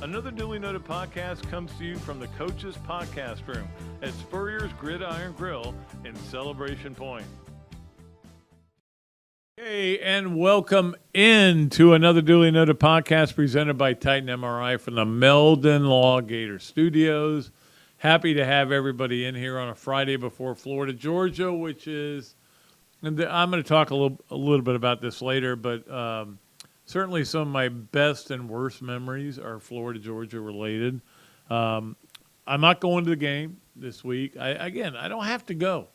Another Dooley Noted Podcast comes to you from the Coach's Podcast Room at Spurrier's Gridiron Grill in Celebration Point. Hey, and welcome into Another Dooley Noted Podcast presented by Titan MRI from the Meldon Law Gator Studios. Happy to have everybody in here on a Friday before Florida, Georgia, which is, and I'm going to talk a little bit about this later, but certainly some of my best and worst memories are Florida, Georgia related. I'm not going to the game this week. I don't have to go.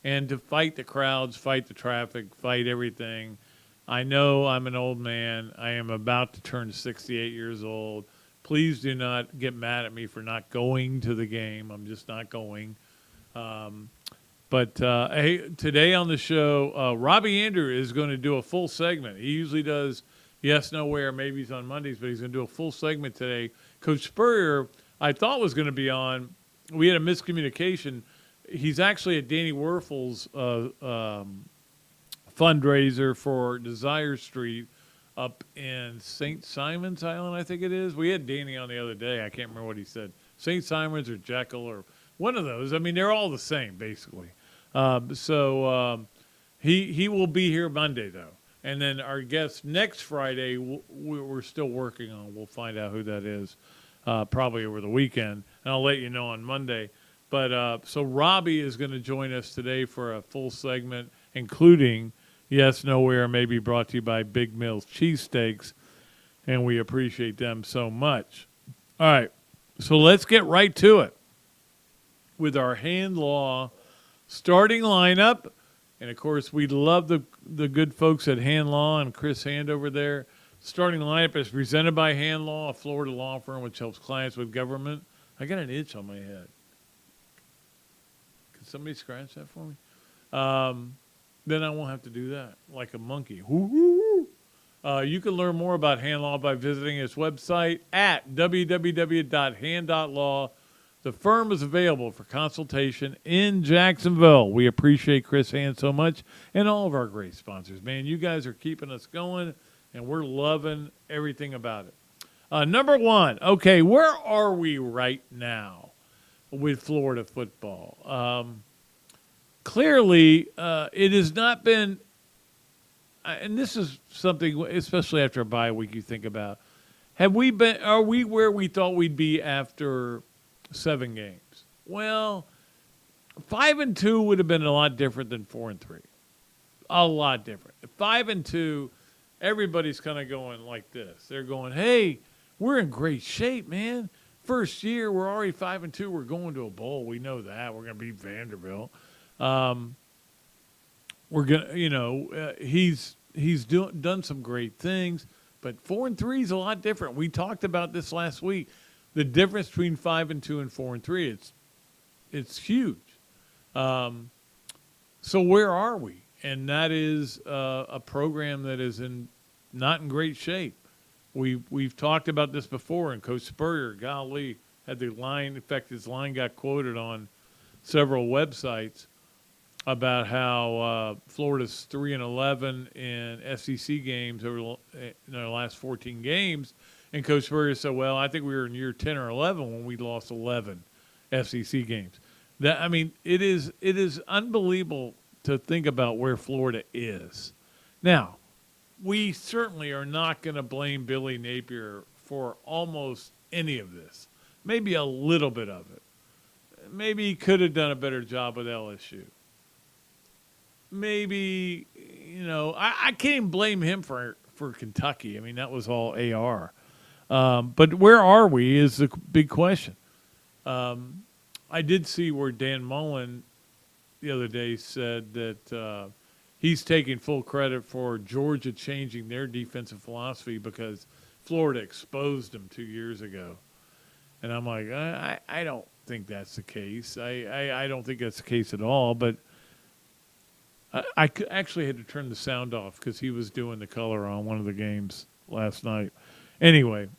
And to fight the crowds, fight the traffic, fight everything. I know I'm an old man. I am about to turn 68 years old. Please do not get mad at me for not going to the game. I'm just not going. But hey, today on the show, Robbie Andreu is going to do a full segment. He usually does yes, no, where. Maybe he's on Mondays, but he's going to do a full segment today. Coach Spurrier, I thought was going to be on. We had a miscommunication. He's actually at Danny Werfel's fundraiser for Desire Street up in St. Simon's Island, I think it is. We had Danny on the other day. I can't remember what he said. St. Simon's or Jekyll or one of those. I mean, they're all the same, basically. He will be here Monday, though. And then our guest next Friday, we're still working on. We'll find out who that is probably over the weekend. And I'll let you know on Monday. But so Robbie is going to join us today for a full segment, including Yes, Nowhere, maybe brought to you by Big Mills Cheesesteaks, and we appreciate them so much. All right, so let's get right to it with our Hand Law starting lineup. And, of course, we love the good folks at Hand Law and Chris Hand over there. Starting lineup is presented by Hand Law, a Florida law firm which helps clients with government. I got an itch on my head. Somebody scratch that for me? Then I won't have to do that like a monkey. You can learn more about Hand Law by visiting its website at www.hand.law. The firm is available for consultation in Jacksonville. We appreciate Chris Hand so much and all of our great sponsors. Man, you guys are keeping us going, and we're loving everything about it. Number one, okay, where are we right now with Florida football? Clearly, it has not been, and this is something, especially after a bye week, you think about. Are we where we thought we'd be after 7 games? Well, 5-2 would have been a lot different than 4-3. A lot different. 5-2, everybody's kind of going like this. They're going, hey, we're in great shape, man. First year, we're already 5-2. We're going to a bowl. We know that. We're going to beat Vanderbilt. We're gonna, he's done some great things, but 4-3 is a lot different. We talked about this last week. The difference between 5-2 and 4-3, it's huge. So where are we? And that is a program that is not in great shape. We've talked about this before, and Coach Spurrier, golly, had the line. In fact, his line got quoted on several websites about how Florida's 3-11 in SEC games over the last 14 games, and Coach Spurrier said, "Well, I think we were in year 10 or 11 when we lost 11 SEC games." It is unbelievable to think about where Florida is now. We certainly are not going to blame Billy Napier for almost any of this. Maybe a little bit of it. Maybe he could have done a better job with LSU. Maybe, I can't even blame him for Kentucky. I mean, that was all AR. But where are we is the big question. I did see where Dan Mullen the other day said that he's taking full credit for Georgia changing their defensive philosophy because Florida exposed them 2 years ago. And I'm like, I don't think that's the case. I don't think that's the case at all. But I actually had to turn the sound off because he was doing the color on one of the games last night. Anyway,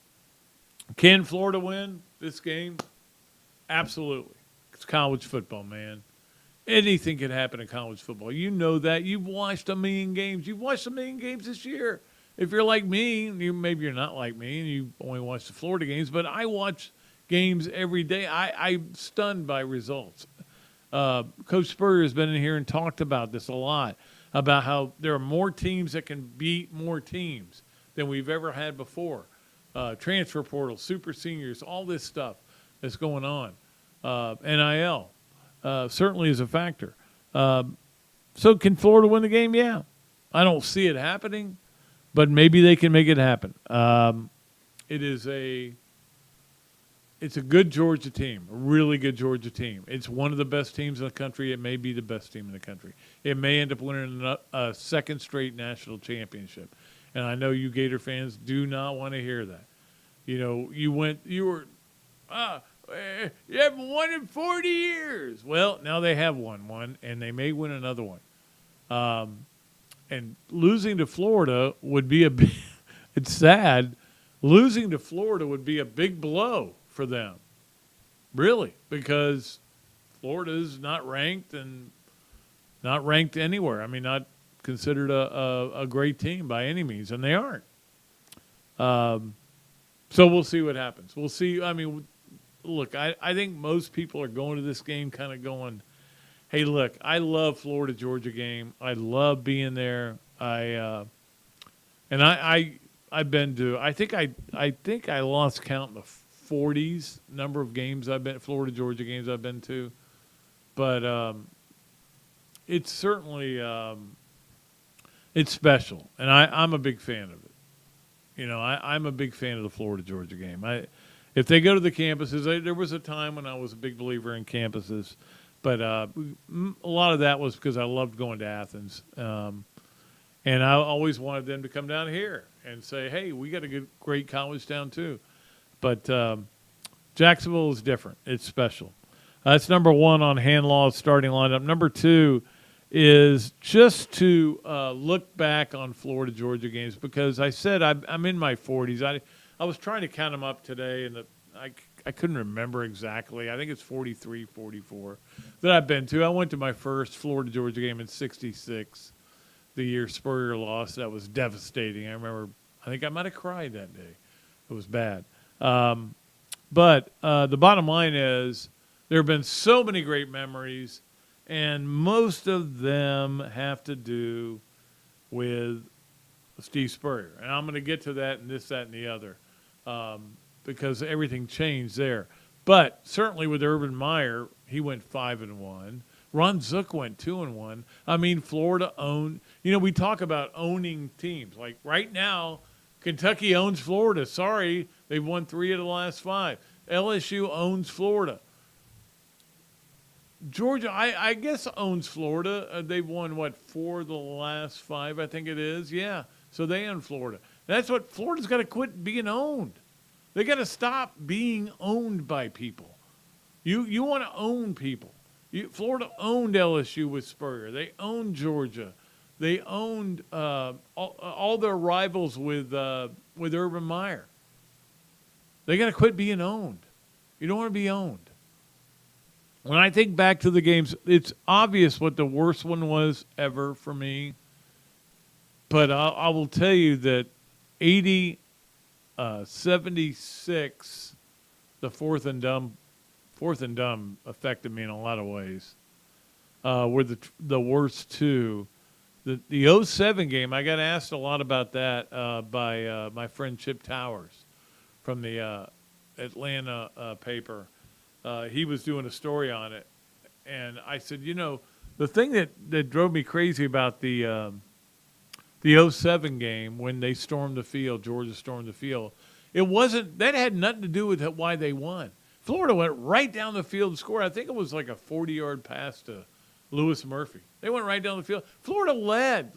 can Florida win this game? Absolutely. It's college football, man. Anything can happen in college football. You know that. You've watched a million games. You've watched a million games this year. if you're like me, maybe you're not like me and you only watch the Florida games, but I watch games every day. I'm stunned by results. Coach Spurrier has been in here and talked about this a lot, about how there are more teams that can beat more teams than we've ever had before. Transfer portal, super seniors, all this stuff that's going on. NIL certainly is a factor. So can Florida win the game? Yeah. I don't see it happening, but maybe they can make it happen. It's a good Georgia team, a really good Georgia team. It's one of the best teams in the country. It may be the best team in the country. It may end up winning a second straight national championship. And I know you Gator fans do not want to hear that. You know, you haven't won in 40 years. Well, now they have won one, and they may win another one. And losing to Florida would be it's sad. Losing to Florida would be a big blow for them. Really, because Florida is not ranked and not ranked anywhere. I mean, not considered a great team by any means, and they aren't. So we'll see what happens. We'll see. I mean, look, I think most people are going to this game kind of going, hey, look, I love Florida-Georgia game. I love being there. I've been to, I think I lost count in the 40s number of games Florida-Georgia games I've been to. But it's certainly, it's special. And I'm a big fan of it. You know, I'm a big fan of the Florida-Georgia game. If they go to the campuses, there was a time when I was a big believer in campuses. But a lot of that was because I loved going to Athens. And I always wanted them to come down here and say, hey, we got a great college town too. But Jacksonville is different. It's special. That's number one on Hanlaw's starting lineup. Number two is just to look back on Florida-Georgia games, because I said I'm in my 40s. I was trying to count them up today, and I couldn't remember exactly. I think it's 43, 44 that I've been to. I went to my first Florida-Georgia game in '66, the year Spurrier lost. That was devastating. I remember, I think I might have cried that day. It was bad. But the bottom line is there have been so many great memories, and most of them have to do with Steve Spurrier. And I'm going to get to that and this, that, and the other, because everything changed there. But certainly with Urban Meyer, he went 5-1. Ron Zook went 2-1. I mean, Florida owned. You know, we talk about owning teams. Like right now, Kentucky owns Florida. Sorry, they've won 3 of the last 5. LSU owns Florida. Georgia, I guess, owns Florida. They've won, 4 of the last 5, I think it is. Yeah, so they own Florida. That's what Florida's got to quit being owned. They got to stop being owned by people. You want to own people. Florida owned LSU with Spurrier. They owned Georgia. They owned all their rivals with Urban Meyer. They got to quit being owned. You don't want to be owned. When I think back to the games, it's obvious what the worst one was ever for me. But I will tell you that 76, the fourth and dumb affected me in a lot of ways. Were the worst two. The 07 game, I got asked a lot about that by my friend Chip Towers from the Atlanta paper. He was doing a story on it, and I said, you know, the thing that drove me crazy about the 07 game when they stormed the field, Georgia stormed the field, that had nothing to do with why they won. Florida went right down the field and scored. I think it was like a 40-yard pass to Lewis Murphy. They went right down the field. Florida led.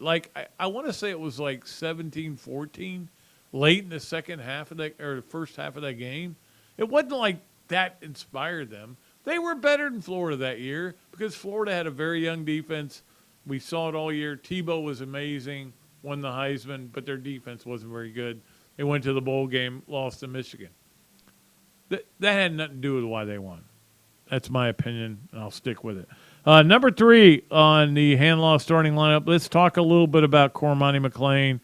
I want to say it was like 17-14 late in the second half of the first half of that game. It wasn't like that inspired them. They were better than Florida that year because Florida had a very young defense. We saw it all year. Tebow was amazing, won the Heisman, but their defense wasn't very good. They went to the bowl game, lost to Michigan. That had nothing to do with why they won. That's my opinion, and I'll stick with it. Number 3 on the Hanlaw starting lineup, let's talk a little bit about Cormani McClain,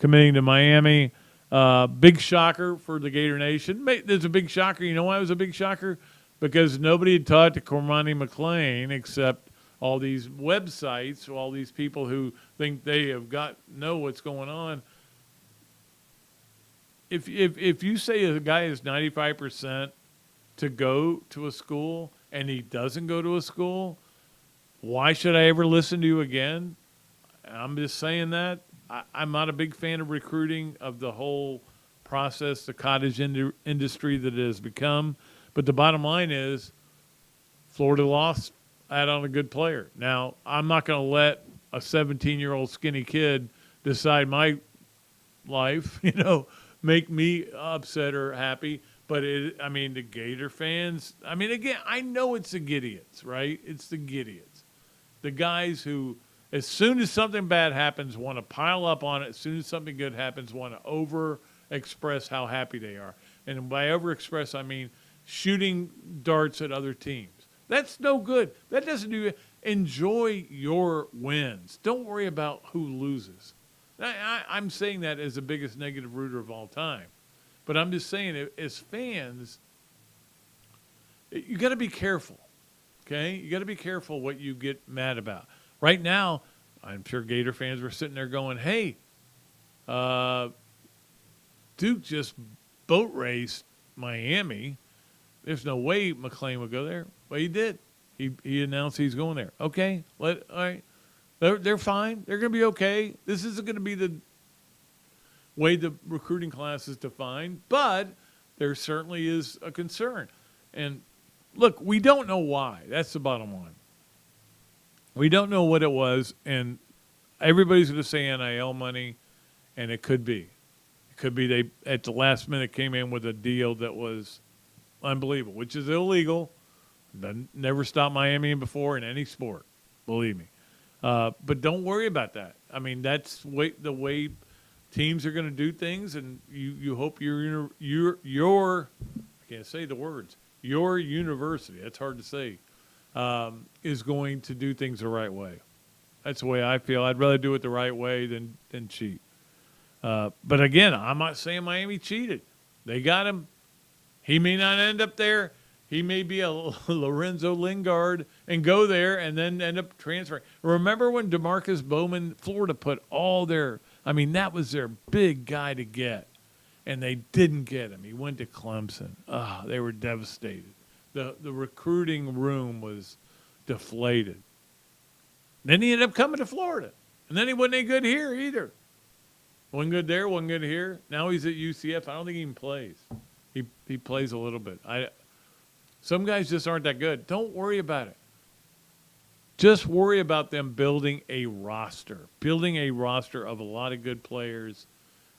committing to Miami. Big shocker for the Gator Nation. There's a big shocker. You know why it was a big shocker? Because nobody had talked to Cormani McClain except all these websites, all these people who think they have know what's going on. If you say a guy is 95% to go to a school and he doesn't go to a school, why should I ever listen to you again? I'm just saying that. I'm not a big fan of recruiting, of the whole process, the cottage industry that it has become. But the bottom line is Florida lost out on a good player. Now, I'm not going to let a 17-year-old skinny kid decide my life, make me upset or happy. But, the Gator fans, again, I know it's the Gideons, right? It's the Gideons. The guys who, as soon as something bad happens, want to pile up on it. As soon as something good happens, want to over-express how happy they are. And by over-express, I mean shooting darts at other teams. That's no good. That doesn't do it. Enjoy your wins. Don't worry about who loses. I'm saying that as the biggest negative rooter of all time. But I'm just saying, as fans, you got to be careful, okay? You got to be careful what you get mad about. Right now, I'm sure Gator fans were sitting there going, hey, Duke just boat raced Miami. There's no way McClain would go there. Well, he did. He announced he's going there. Okay, all right. They're fine. They're going to be okay. This isn't going to be the way the recruiting class is defined, but there certainly is a concern. And, look, we don't know why. That's the bottom line. We don't know what it was, and everybody's going to say NIL money, and it could be. It could be they, at the last minute, came in with a deal that was unbelievable, which is illegal. Never stopped Miami before in any sport, believe me. But don't worry about that. That's the way teams are going to do things, and you hope your I can't say the words, your university, that's hard to say, is going to do things the right way. That's the way I feel. I'd rather do it the right way than cheat. But again, I'm not saying Miami cheated. They got him. He may not end up there. He may be a Lorenzo Lingard and go there and then end up transferring. Remember when DeMarcus Bowman, Florida put all their – that was their big guy to get, and they didn't get him. He went to Clemson. They were devastated. The recruiting room was deflated. Then he ended up coming to Florida, and then he wasn't any good here either. Wasn't good there, wasn't good here. Now he's at UCF. I don't think he even plays. He plays a little bit. Some guys just aren't that good. Don't worry about it. Just worry about them building a roster of a lot of good players,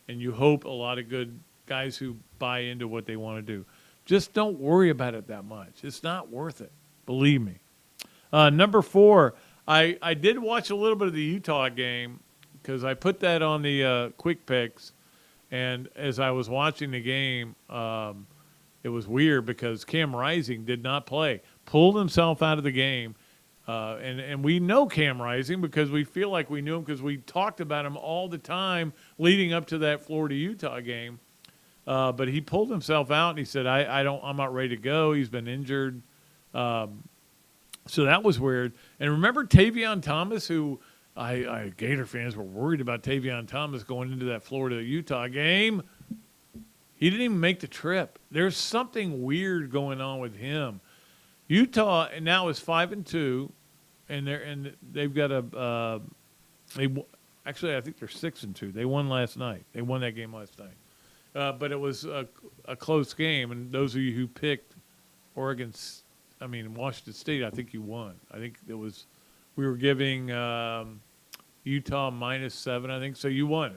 and you hope a lot of good guys who buy into what they want to do. Just don't worry about it that much. It's not worth it. Believe me. Number 4, I did watch a little bit of the Utah game because I put that on the quick picks, and as I was watching the game, it was weird because Cam Rising did not play, pulled himself out of the game. And we know Cam Rising because we feel like we knew him because we talked about him all the time leading up to that Florida-Utah game. But he pulled himself out and he said, I'm not ready to go. He's been injured. So that was weird. And remember Tavion Thomas, who Gator fans were worried about Tavion Thomas going into that Florida-Utah game. He didn't even make the trip. There's something weird going on with him. Utah now is 5-2, and they've got actually I think they're 6-2. They won last night. They won that game last night, but it was a close game. And those of you who picked Washington State, I think you won. I think we were giving Utah -7. I think so. You won.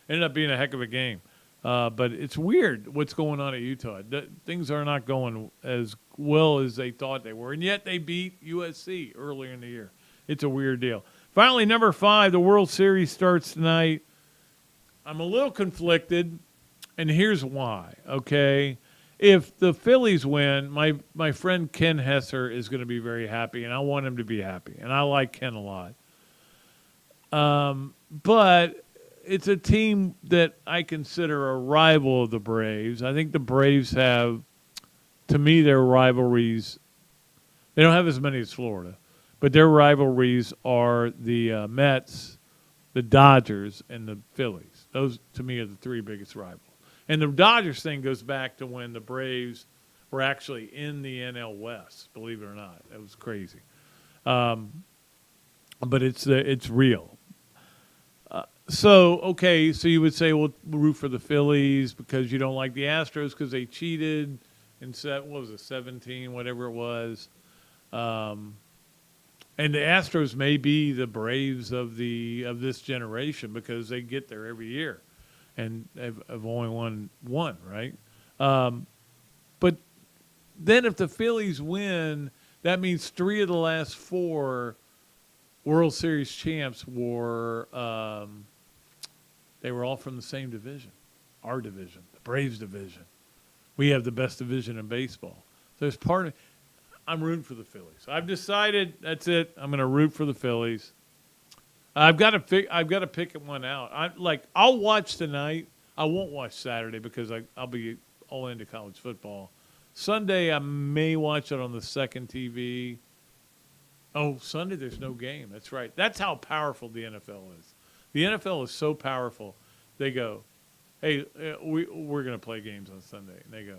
Ended up being a heck of a game. But it's weird what's going on at Utah. Things are not going as well as they thought they were, and yet they beat USC earlier in the year. It's a weird deal. Finally, number 5, the World Series starts tonight. I'm a little conflicted, and here's why, okay? If the Phillies win, my friend Ken Hesser is going to be very happy, and I want him to be happy, and I like Ken a lot. But it's a team that I consider a rival of the Braves. I think the Braves have, to me, their rivalries. They don't have as many as Florida, but their rivalries are the Mets, the Dodgers, and the Phillies. Those, to me, are the three biggest rivals. And the Dodgers thing goes back to when the Braves were actually in the NL West, believe it or not. That was crazy. But it's real. So you would say, well, root for the Phillies because you don't like the Astros because they cheated in, what was it, 17, whatever it was. And the Astros may be the Braves of this generation because they get there every year, and have only won one, right? But then if the Phillies win, that means 3 of the last 4 World Series champs were they were all from the same division, our division, the Braves division. We have the best division in baseball. So as part of, I'm rooting for the Phillies. I've decided that's it. I'm going to root for the Phillies. I've got to pick one out. I'll watch tonight. I won't watch Saturday because I'll be all into college football. Sunday I may watch it on the second TV. Oh, Sunday there's no game. That's right. That's how powerful the NFL is. The NFL is so powerful. They go, hey, we're going to play games on Sunday. And they go,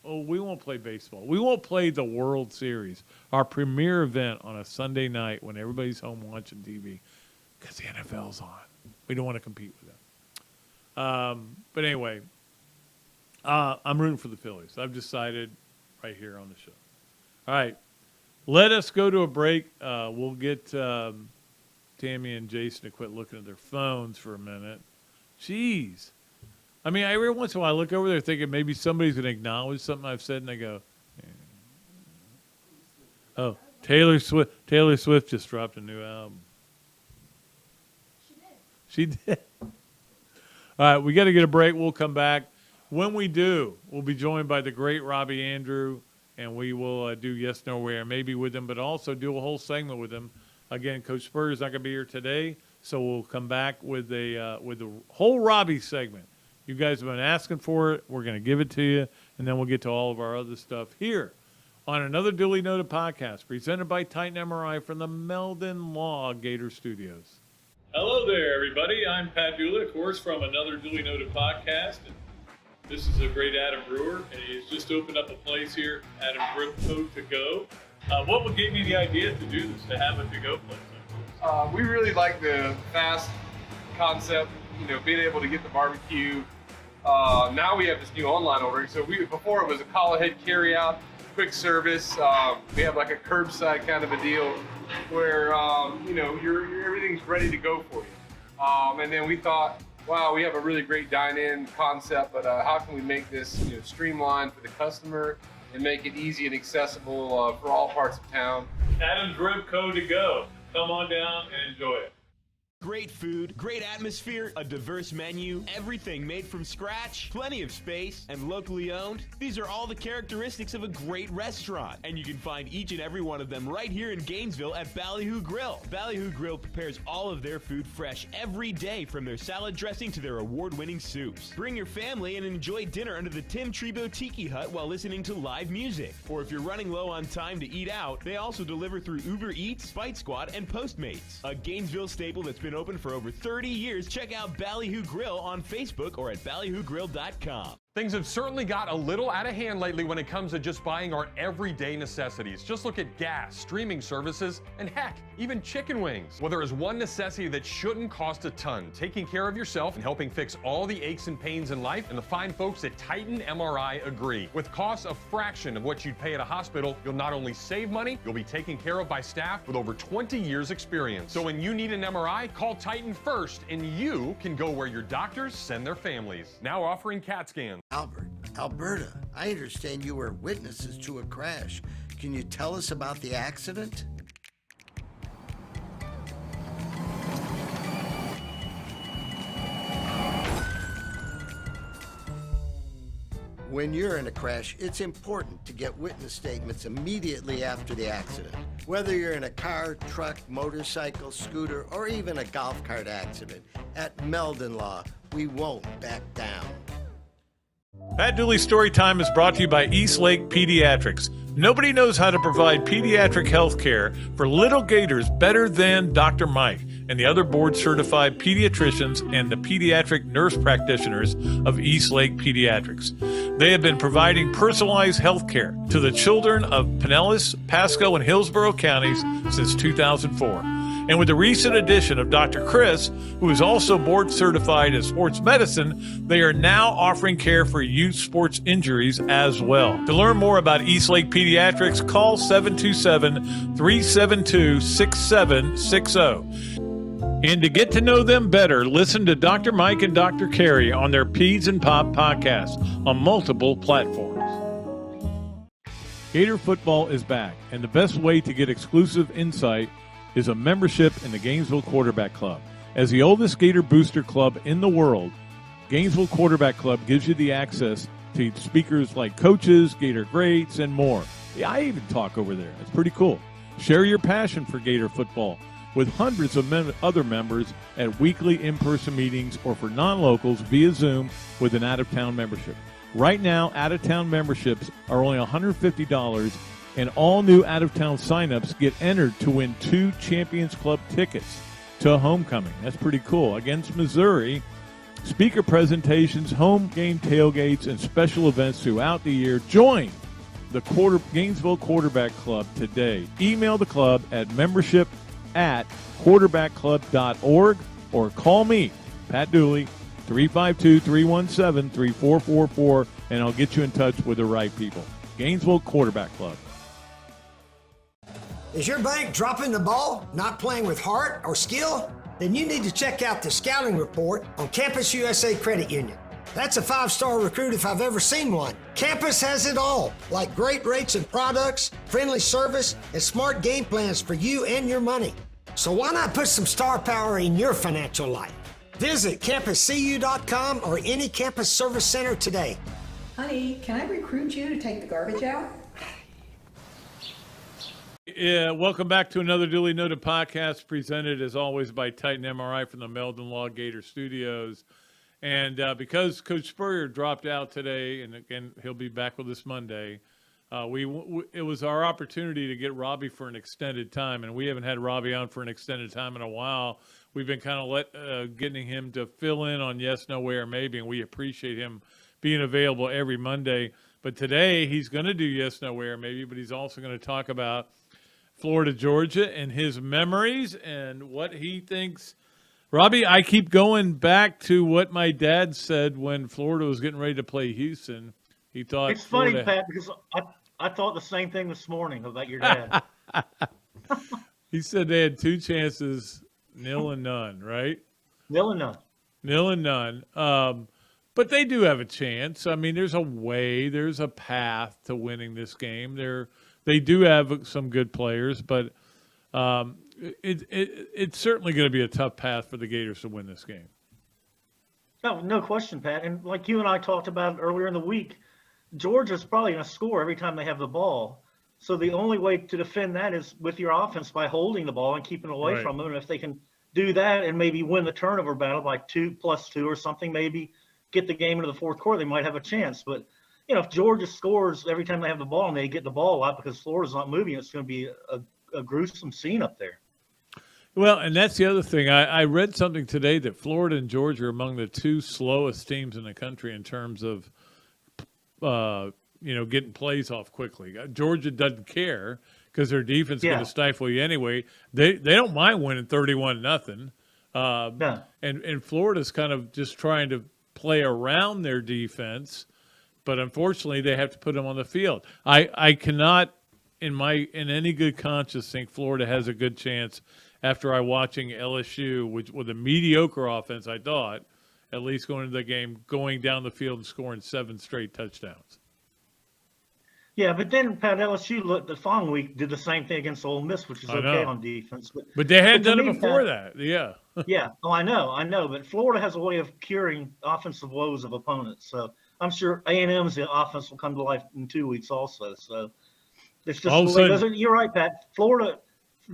we won't play baseball. We won't play the World Series, our premier event on a Sunday night when everybody's home watching TV, because the NFL's on. We don't want to compete with them. But anyway, I'm rooting for the Phillies. I've decided right here on the show. All right. Let us go to a break. We'll get Tammy and Jason to quit looking at their phones for a minute. Jeez. I mean, every once in a while I look over there thinking maybe somebody's going to acknowledge something I've said, and I go, oh, Taylor Swift just dropped a new album. She did. All right, we got to get a break. We'll come back. When we do, we'll be joined by the great Robbie Andreu, and we will do Yes, No, Where, maybe with him, but also do a whole segment with him. Again, Coach Spurrier is not going to be here today, so we'll come back with the whole Robbie segment. You guys have been asking for it. We're going to give it to you, and then we'll get to all of our other stuff here on Another Dooley Noted Podcast, presented by Titan MRI from the Meldon Law Gator Studios. Hello there, everybody. I'm Pat Dooley, of course, from Another Dooley Noted Podcast. And this is a great Adam Brewer, and he's just opened up a place here, Adam Brew to Go. What gave you the idea to do this, to have a to-go place? We really like the fast concept, being able to get the barbecue. Now we have this new online ordering. So before it was a call ahead carry out, quick service. We have like a curbside kind of a deal where everything's ready to go for you. And then we thought, wow, we have a really great dine-in concept, but how can we make this streamlined for the customer and make it easy and accessible for all parts of town? Adam's Ribco to Go. Come on down and enjoy it. Great food, great atmosphere, a diverse menu, everything made from scratch, plenty of space, and locally owned. These are all the characteristics of a great restaurant, and you can find each and every one of them right here in Gainesville at Ballyhoo Grill. Ballyhoo Grill prepares all of their food fresh every day, from their salad dressing to their award-winning soups. Bring your family and enjoy dinner under the Tim Trebo Tiki Hut while listening to live music. Or if you're running low on time to eat out, they also deliver through Uber Eats, Spite Squad, and Postmates. A Gainesville staple that's been open for over 30 years. Check out Ballyhoo Grill on Facebook or at ballyhoogrill.com. Things have certainly got a little out of hand lately when it comes to just buying our everyday necessities. Just look at gas, streaming services, and heck, even chicken wings. Well, there is one necessity that shouldn't cost a ton: taking care of yourself and helping fix all the aches and pains in life, and the fine folks at Titan MRI agree. With costs a fraction of what you'd pay at a hospital, you'll not only save money, you'll be taken care of by staff with over 20 years experience. So when you need an MRI, call Titan first, and you can go where your doctors send their families. Now offering CAT scans. Alberta, I understand you were witnesses to a crash. Can you tell us about the accident? When you're in a crash, it's important to get witness statements immediately after the accident. Whether you're in a car, truck, motorcycle, scooter, or even a golf cart accident, at Meldon Law, we won't back down. Pat Dooley's Story Time is brought to you by Eastlake Pediatrics. Nobody knows how to provide pediatric health care for little gators better than Dr. Mike and the other board-certified pediatricians and the pediatric nurse practitioners of Eastlake Pediatrics. They have been providing personalized health care to the children of Pinellas, Pasco, and Hillsborough counties since 2004. And with the recent addition of Dr. Chris, who is also board certified in sports medicine, they are now offering care for youth sports injuries as well. To learn more about Eastlake Pediatrics, call 727-372-6760. And to get to know them better, listen to Dr. Mike and Dr. Carey on their Peds and Pop podcast on multiple platforms. Gator football is back, and the best way to get exclusive insight is a membership in the Gainesville Quarterback Club. As the oldest Gator booster club in the world, Gainesville Quarterback Club gives you the access to speakers like coaches, Gator greats, and more. Yeah, I even talk over there. It's pretty cool. Share your passion for Gator football with hundreds of other members at weekly in-person meetings or for non-locals via Zoom with an out-of-town membership. Right now, out-of-town memberships are only $150, and all new out-of-town signups get entered to win 2 Champions Club tickets to a homecoming. That's pretty cool. Against Missouri, speaker presentations, home game tailgates, and special events throughout the year. Join the Gainesville Quarterback Club today. Email the club at membership@quarterbackclub.org or call me, Pat Dooley, 352-317-3444, and I'll get you in touch with the right people. Gainesville Quarterback Club. Is your bank dropping the ball, not playing with heart or skill? Then you need to check out the scouting report on Campus USA Credit Union. That's a 5-star recruit if I've ever seen one. Campus has it all, like great rates and products, friendly service, and smart game plans for you and your money. So why not put some star power in your financial life? Visit campuscu.com or any campus service center today. Honey, can I recruit you to take the garbage out? Yeah, welcome back to another Dooley Noted Podcast, presented as always by Titan MRI from the Meldon Law Gator Studios. And because Coach Spurrier dropped out today, and again he'll be back with us Monday, it was our opportunity to get Robbie for an extended time, and we haven't had Robbie on for an extended time in a while. We've been kind of getting him to fill in on yes, no, where, maybe, and we appreciate him being available every Monday. But today he's going to do yes, no, where, maybe, but he's also going to talk about Florida, Georgia, and his memories and what he thinks. Robbie, I keep going back to what my dad said when Florida was getting ready to play Houston. He thought it's funny, Pat, because I thought the same thing this morning about your dad. He said they had 2 chances, 0 and none, right? 0 and none. 0 and none. But they do have a chance. I mean, there's a path to winning this game. They do have some good players, but it's certainly going to be a tough path for the Gators to win this game. No question, Pat. And like you and I talked about earlier in the week, Georgia's probably going to score every time they have the ball. So the only way to defend that is with your offense by holding the ball and keeping it away from them. And if they can do that and maybe win the turnover battle by 2+2 or something, maybe get the game into the fourth quarter, they might have a chance. But if Georgia scores every time they have the ball and they get the ball a lot because Florida's not moving, it's going to be a gruesome scene up there. Well, and that's the other thing. I read something today that Florida and Georgia are among the 2 slowest teams in the country in terms of, getting plays off quickly. Georgia doesn't care because their defense is going to stifle you anyway. They don't mind winning 31-0. And Florida's kind of just trying to play around their defense. But unfortunately, they have to put them on the field. I cannot, in any good conscience, think Florida has a good chance after watching LSU, which with a mediocre offense, I thought, at least going into the game, going down the field and scoring 7 straight touchdowns. Yeah, but then Pat, LSU the following week did the same thing against Ole Miss, which is okay on defense. But they hadn't done it before that. Yeah. Yeah. Oh, I know. But Florida has a way of curing offensive woes of opponents. So I'm sure A&M's offense will come to life in 2 weeks also. So it's just All of a sudden- you're right, Pat.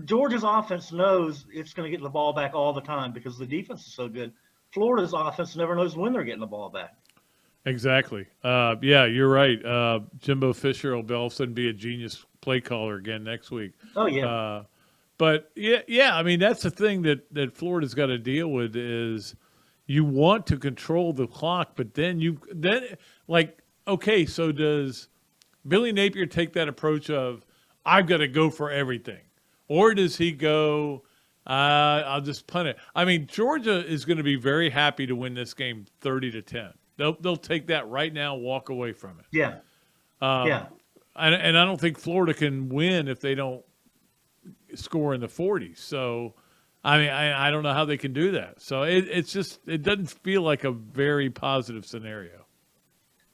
Georgia's offense knows it's going to get the ball back all the time because the defense is so good. Florida's offense never knows when they're getting the ball back. Exactly. Yeah, you're right. Jimbo Fisher will all of a sudden be a genius play caller again next week. Oh, yeah. But, yeah, I mean, that's the thing that Florida's got to deal with is you want to control the clock, but then okay, so does Billy Napier take that approach of I've got to go for everything? Or does he go, I'll just punt it? I mean, Georgia is going to be very happy to win this game 30-10. They'll take that right now, walk away from it. Yeah. And I don't think Florida can win if they don't score in the 40s. So, I mean, I don't know how they can do that. So it doesn't feel like a very positive scenario.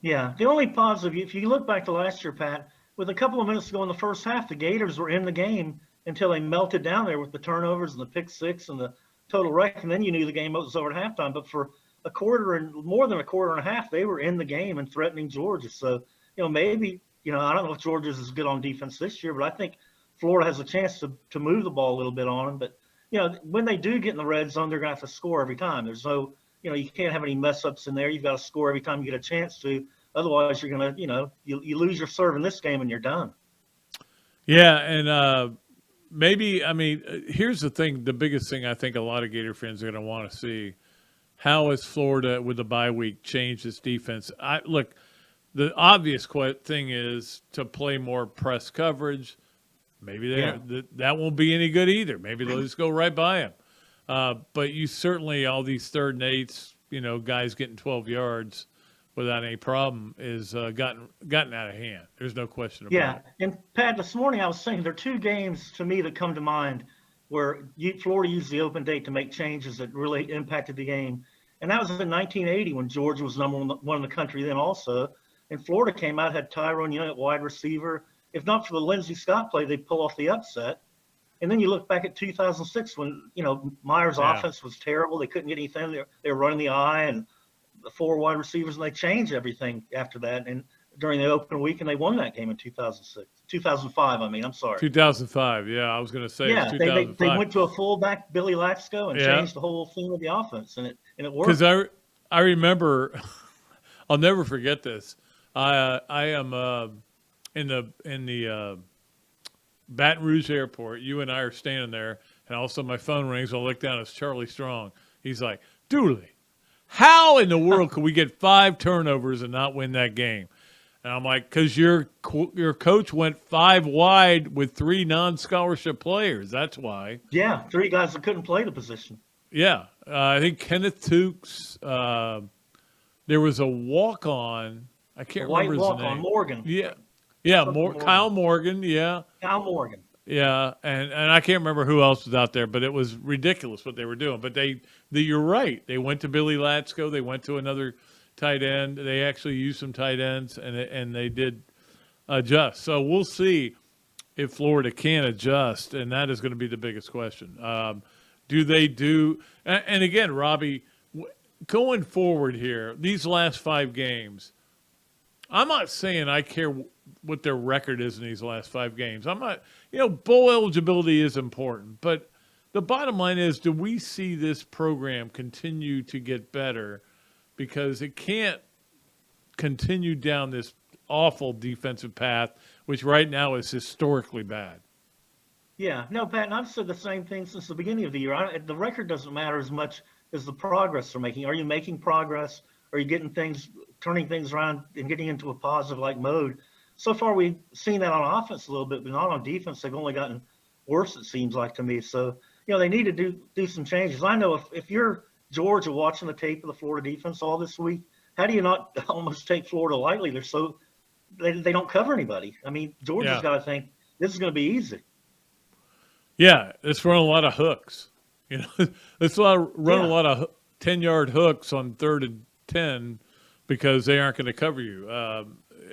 Yeah. The only positive, if you look back to last year, Pat, with a couple of minutes to go in the first half, the Gators were in the game until they melted down there with the turnovers and the pick six and the total wreck, and then you knew the game was over at halftime. But for a quarter and more than a quarter and a half, they were in the game and threatening Georgia. So, maybe, I don't know if Georgia's as good on defense this year, but I think Florida has a chance to move the ball a little bit on them. But, when they do get in the red zone, they're going to have to score every time. There's no, you can't have any mess ups in there. You've got to score every time you get a chance to. Otherwise, you're going to, you lose your serve in this game and you're done. Yeah, and maybe, I mean, here's the thing, the biggest thing I think a lot of Gator fans are going to want to see. How has Florida, with the bye week, changed its defense? Look, the obvious thing is to play more press coverage. Maybe that won't be any good either. Maybe they'll just go right by him. But you certainly, all these third and eights, guys getting 12 yards without any problem is gotten out of hand. There's no question about it. Yeah, and Pat, this morning I was saying there are two games to me that come to mind where Florida used the open date to make changes that really impacted the game. And that was in 1980 when Georgia was number one in the country then also. And Florida came out, had Tyrone Young at wide receiver. If not for the Lindsey Scott play, they'd pull off the upset. And then you look back at 2006 when, Myers' offense was terrible. They couldn't get anything. They were running the eye and the four wide receivers, and they changed everything after that. And during the open week, and they won that game in 2005. I'm sorry. 2005. Yeah, I was going to say. Yeah, they went to a fullback, Billy Latsko, and changed the whole theme of the offense, and it worked. Because I remember, I'll never forget this. I am in the Baton Rouge airport. You and I are standing there, and all of a sudden my phone rings. I look down. It's Charlie Strong. He's like, Dooley, how in the world could we get 5 turnovers and not win that game? And I'm like, because your coach went 5 wide with 3 non-scholarship players. That's why. Yeah, 3 guys that couldn't play the position. Yeah. I think Kenneth Tukes. There was a walk-on. I can't remember his name. White walk-on, Morgan. Yeah. Yeah, Kyle Morgan. Yeah. Kyle Morgan. Yeah, and I can't remember who else was out there, but it was ridiculous what they were doing. But you're right. They went to Billy Latsko. They went to another tight end. They actually used some tight ends, and they did adjust. So we'll see if Florida can adjust, and that is going to be the biggest question. Do they do – and again, Robbie, going forward here, these last 5 games, I'm not saying I care what their record is in these last 5 games. I'm not – bowl eligibility is important, but the bottom line is, do we see this program continue to get better? Because it can't continue down this awful defensive path, which right now is historically bad. Yeah, no, Pat, and I've said the same thing since the beginning of the year. The record doesn't matter as much as the progress they're making. Are you making progress? Are you turning things around and getting into a positive-like mode? So far, we've seen that on offense a little bit, but not on defense. They've only gotten worse, it seems like to me. So, they need to do some changes. I know if you're Georgia watching the tape of the Florida defense all this week, how do you not almost take Florida lightly? They don't cover anybody. I mean, Georgia's got to think this is going to be easy. Yeah, let's run a lot of hooks. Let's run a lot of 10-yard hooks on 3rd and 10 because they aren't going to cover you.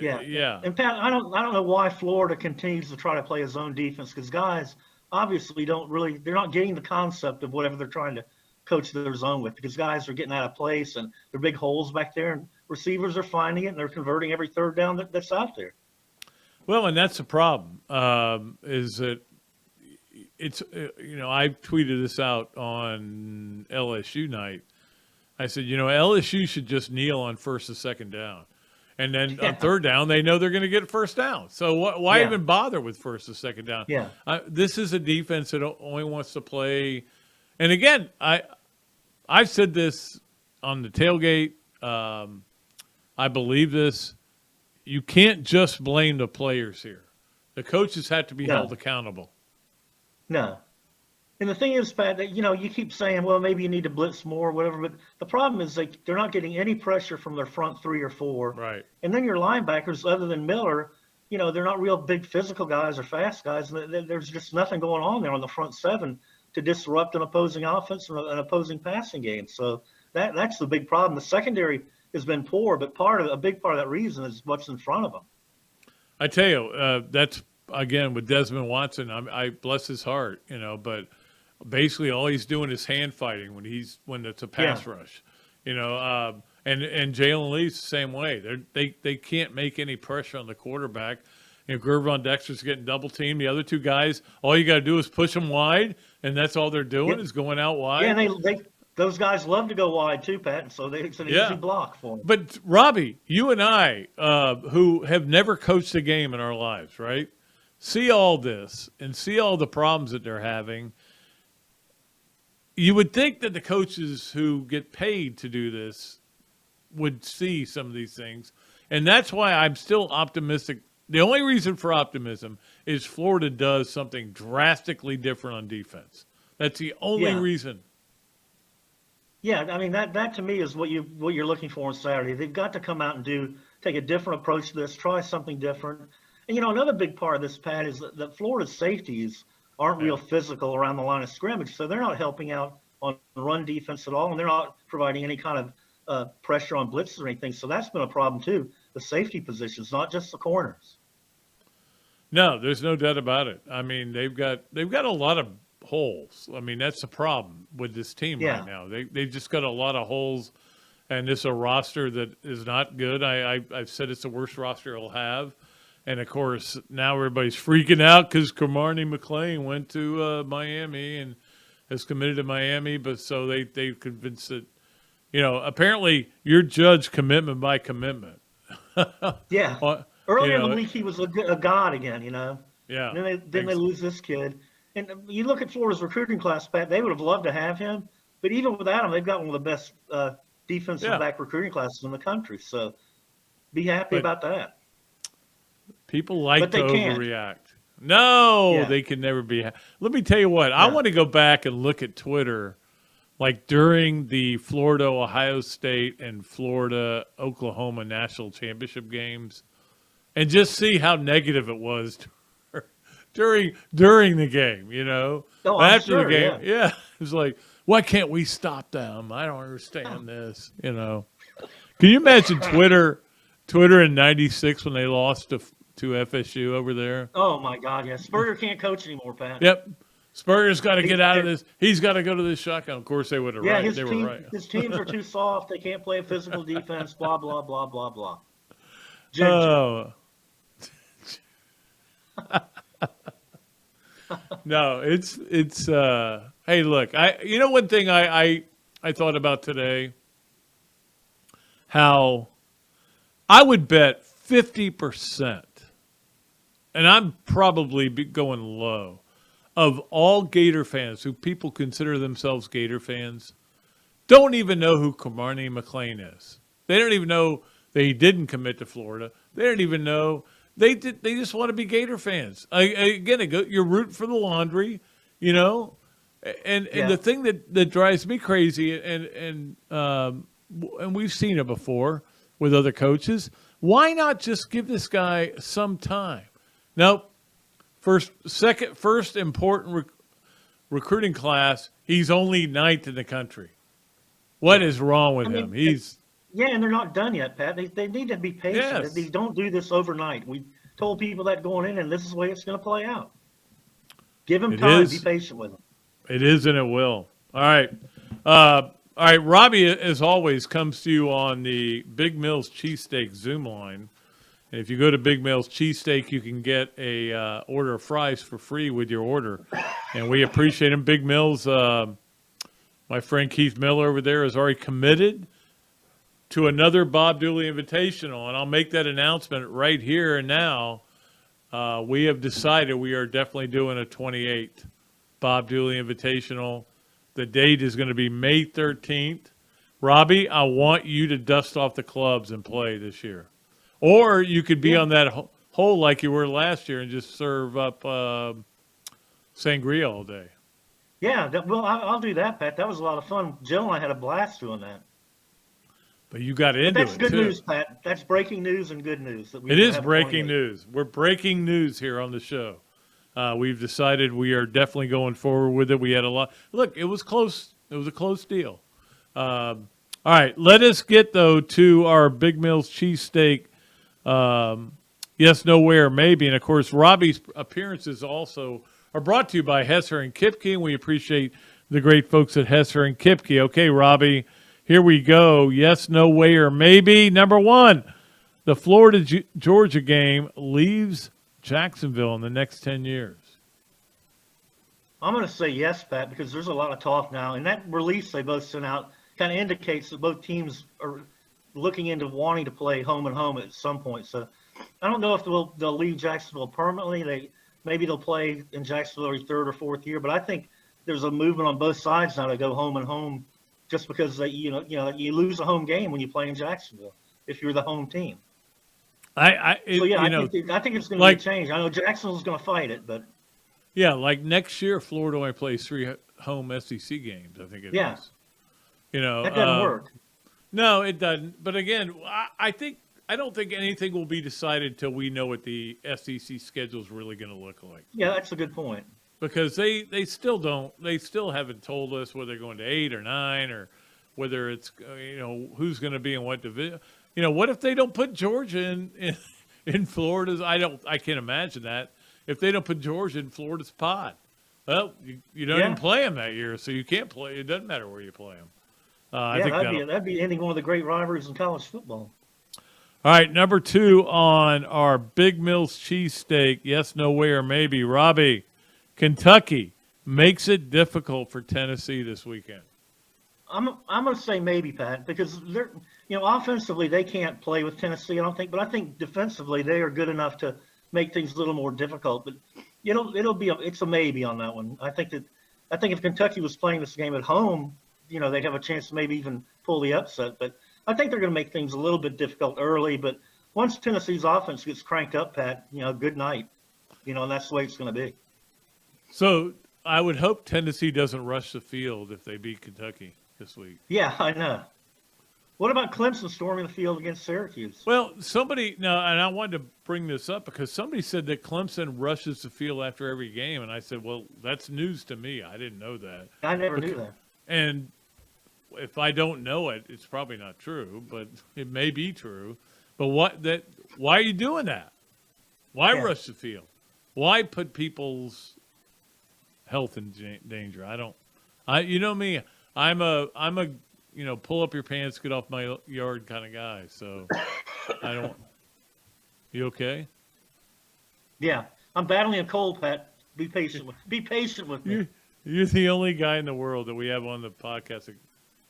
Yeah. And Pat, I don't know why Florida continues to try to play a zone defense because guys obviously they're not getting the concept of whatever they're trying to coach their zone with, because guys are getting out of place and there are big holes back there, and receivers are finding it and they're converting every third down that's out there. Well, and that's the problem, is that it's, I tweeted this out on LSU night. I said, LSU should just kneel on first and second down. And then on third down, they know they're going to get first down. So why even bother with first and second down? Yeah. This is a defense that only wants to play. And again, I've said this on the tailgate. I believe this. You can't just blame the players here. The coaches have to be held accountable. No. And the thing is, Pat, that, you keep saying, well, maybe you need to blitz more or whatever, but the problem is they're not getting any pressure from their front 3 or 4. Right. And then your linebackers, other than Miller, they're not real big physical guys or fast guys. There's just nothing going on there on the front 7 to disrupt an opposing offense or an opposing passing game. So that's the big problem. The secondary has been poor, but a big part of that reason is what's in front of them. I tell you, that's, again, with Desmond Watson, I bless his heart, but basically all he's doing is hand fighting when it's a pass rush, and Jalen Lee's the same way. They can't make any pressure on the quarterback. Gervon Dexter's getting double teamed. The other two guys, all you got to do is push them wide, and that's all they're doing is going out wide. Yeah, and those guys love to go wide too, Pat, and so it's an easy block for them. But Robbie, you and I, who have never coached a game in our lives, right, see all this and see all the problems that they're having. You would think that the coaches who get paid to do this would see some of these things. And that's why I'm still optimistic. The only reason for optimism is Florida does something drastically different on defense. That's the only reason. Yeah, I mean, that to me is what you're looking for on Saturday. They've got to come out and take a different approach to this, try something different. And, another big part of this, Pat, is that Florida's safeties aren't real physical around the line of scrimmage, so they're not helping out on run defense at all, and they're not providing any kind of pressure on blitzes or anything. So that's been a problem too, the safety positions, not just the corners. No, there's no doubt about it. I mean, they've got a lot of holes. I mean, that's the problem with this team right now. They've just got a lot of holes, and it's a roster that is not good. I've said it's the worst roster it'll have. And, of course, now everybody's freaking out because Kamani McLean went to Miami and has committed to Miami. But so they've convinced that, apparently you're judged commitment by commitment. Yeah. Earlier in the week, he was a god again, Yeah. And then they lose this kid. And you look at Florida's recruiting class, Pat, they would have loved to have him. But even without him, they've got one of the best defensive back recruiting classes in the country. So be happy about that. People like to overreact. No, they can never be. Let me tell you what. I want to go back and look at Twitter, like during the Florida-Ohio State and Florida-Oklahoma national championship games, and just see how negative it was during the game. After the game, it was like, why can't we stop them? I don't understand this. Can you imagine Twitter in '96 when they lost to FSU over there? Oh my God, yes. Spurrier can't coach anymore, Pat. Yep. Spurrier's got to get out of this. He's got to go to this shotgun. Of course, they would have right. They were right. His teams are too soft. They can't play a physical defense, blah, blah, blah, blah, blah. No, it's hey, look, one thing I thought about today, how I would bet 50%, and I'm probably going low, of all Gator fans who people consider themselves Gator fans don't even know who Kamani McLean is. They don't even know that he didn't commit to Florida. They don't even know. They just want to be Gator fans. Again, you're rooting for the laundry, And the thing that drives me crazy, and we've seen it before with other coaches, why not just give this guy some time? Nope. First important recruiting class, he's only 9th in the country. What is wrong with him? And they're not done yet, Pat. They need to be patient. Yes. They don't do this overnight. We told people that going in, and this is the way it's going to play out. Give him time. Be patient with him. It is, and it will. All right. All right, Robbie, as always, comes to you on the Big Mills Cheesesteak Zoom line. And if you go to Big Mills Cheesesteak, you can get a order of fries for free with your order. And we appreciate them. Big Mills, my friend Keith Miller over there is already committed to another Bob Dooley Invitational. And I'll make that announcement right here and now. We have decided we are definitely doing a 28th Bob Dooley Invitational. The date is going to be May 13th. Robbie, I want you to dust off the clubs and play this year. Or you could be on that hole like you were last year and just serve up sangria all day. Yeah, I'll do that, Pat. That was a lot of fun. Jill and I had a blast doing that. But you got into it, That's good news, Pat. That's breaking news and good news. It is breaking news. We're breaking news here on the show. We've decided we are definitely going forward with it. We had a lot. Look, it was close. It was a close deal. All right, let us get, though, to our Big Mills cheesesteak. Yes, no, where, maybe. And, of course, Robbie's appearances also are brought to you by Hesser and Kipke, and we appreciate the great folks at Hesser and Kipke. Okay, Robbie, here we go. Yes, no, way, or maybe. Number one, the Florida-Georgia game leaves Jacksonville in the next 10 years. I'm going to say yes, Pat, because there's a lot of talk now. And that release they both sent out kind of indicates that both teams are looking into wanting to play home and home at some point. So I don't know if they'll leave Jacksonville permanently. Maybe they'll play in Jacksonville every third or fourth year. But I think there's a movement on both sides now to go home and home, just because you lose a home game when you play in Jacksonville if you're the home team. I think it's going to be a change. I know Jacksonville's going to fight it, but yeah, like next year, Florida only plays 3 home SEC games. I think it is. That doesn't work. No, it doesn't. But again, I don't think anything will be decided till we know what the SEC schedule is really going to look like. Yeah, that's a good point. Because they still haven't told us whether they're going to 8 or 9 or whether it's who's going to be in what division. What if they don't put Georgia in Florida's? I can't imagine that. If they don't put Georgia in Florida's pot, well, you don't even play them that year, so you can't play. It doesn't matter where you play them. I think that'd be ending one of the great rivalries in college football. All right, number 2 on our Big Mills cheesesteak. Yes, no, way, or maybe. Robbie, Kentucky makes it difficult for Tennessee this weekend. I'm going to say maybe, Pat, because they're offensively they can't play with Tennessee, I don't think, but I think defensively they are good enough to make things a little more difficult. But it's a maybe on that one. I think if Kentucky was playing this game at home, they'd have a chance to maybe even pull the upset. But I think they're going to make things a little bit difficult early. But once Tennessee's offense gets cranked up, Pat, good night. And that's the way it's going to be. So I would hope Tennessee doesn't rush the field if they beat Kentucky this week. Yeah, I know. What about Clemson storming the field against Syracuse? Well, and I wanted to bring this up because somebody said that Clemson rushes the field after every game, and I said, well, that's news to me. I didn't know that. I never knew that. And if I don't know it, it's probably not true, but it may be true. But why are you doing that? Why rush the field? Why put people's health in danger? You know me. I'm a pull up your pants, get off my yard kind of guy. So I don't. You okay? Yeah, I'm battling a cold, Pat. Be patient with me. You're the only guy in the world that we have on the podcast that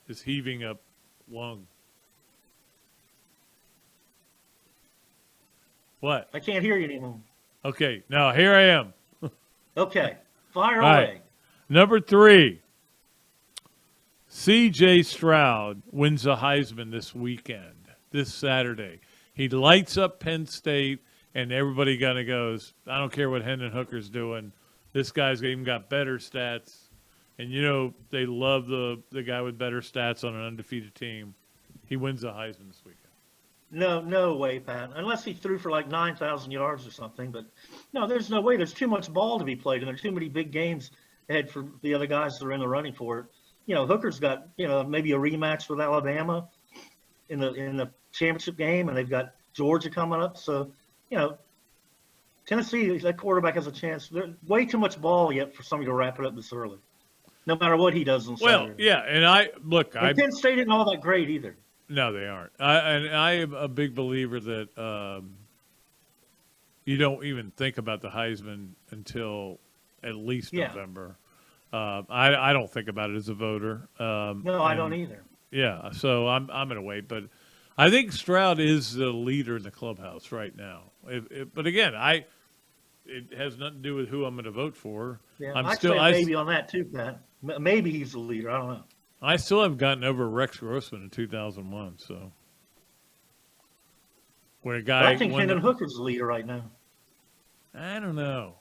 is heaving up lung. What? I can't hear you anymore. Okay, now here I am. Okay, fire All away. Right. Number 3. C.J. Stroud wins the Heisman this Saturday. He lights up Penn State, and everybody kind of goes, I don't care what Hendon Hooker's doing. This guy's even got better stats. And, they love the guy with better stats on an undefeated team. He wins the Heisman this weekend. No way, Pat. Unless he threw for like 9,000 yards or something. But, no, there's no way. There's too much ball to be played, and there's too many big games ahead for the other guys that are in the running for it. Hooker's got, maybe a rematch with Alabama in the championship game, and they've got Georgia coming up. So, Tennessee, that quarterback has a chance. There's way too much ball yet for somebody to wrap it up this early. no matter what he does on Saturday. Well, yeah, and Penn State isn't all that great either. No, they aren't. I am a big believer that you don't even think about the Heisman until at least November. I don't think about it as a voter. No, I don't either. Yeah, so I'm going to wait, but I think Stroud is the leader in the clubhouse right now. But again, it has nothing to do with who I'm going to vote for. Yeah, I'd say maybe on that too, Pat. Maybe he's the leader. I don't know. I still haven't gotten over Rex Grossman in 2001. So when a guy, I think Hendon Hooker's the leader right now. I don't know.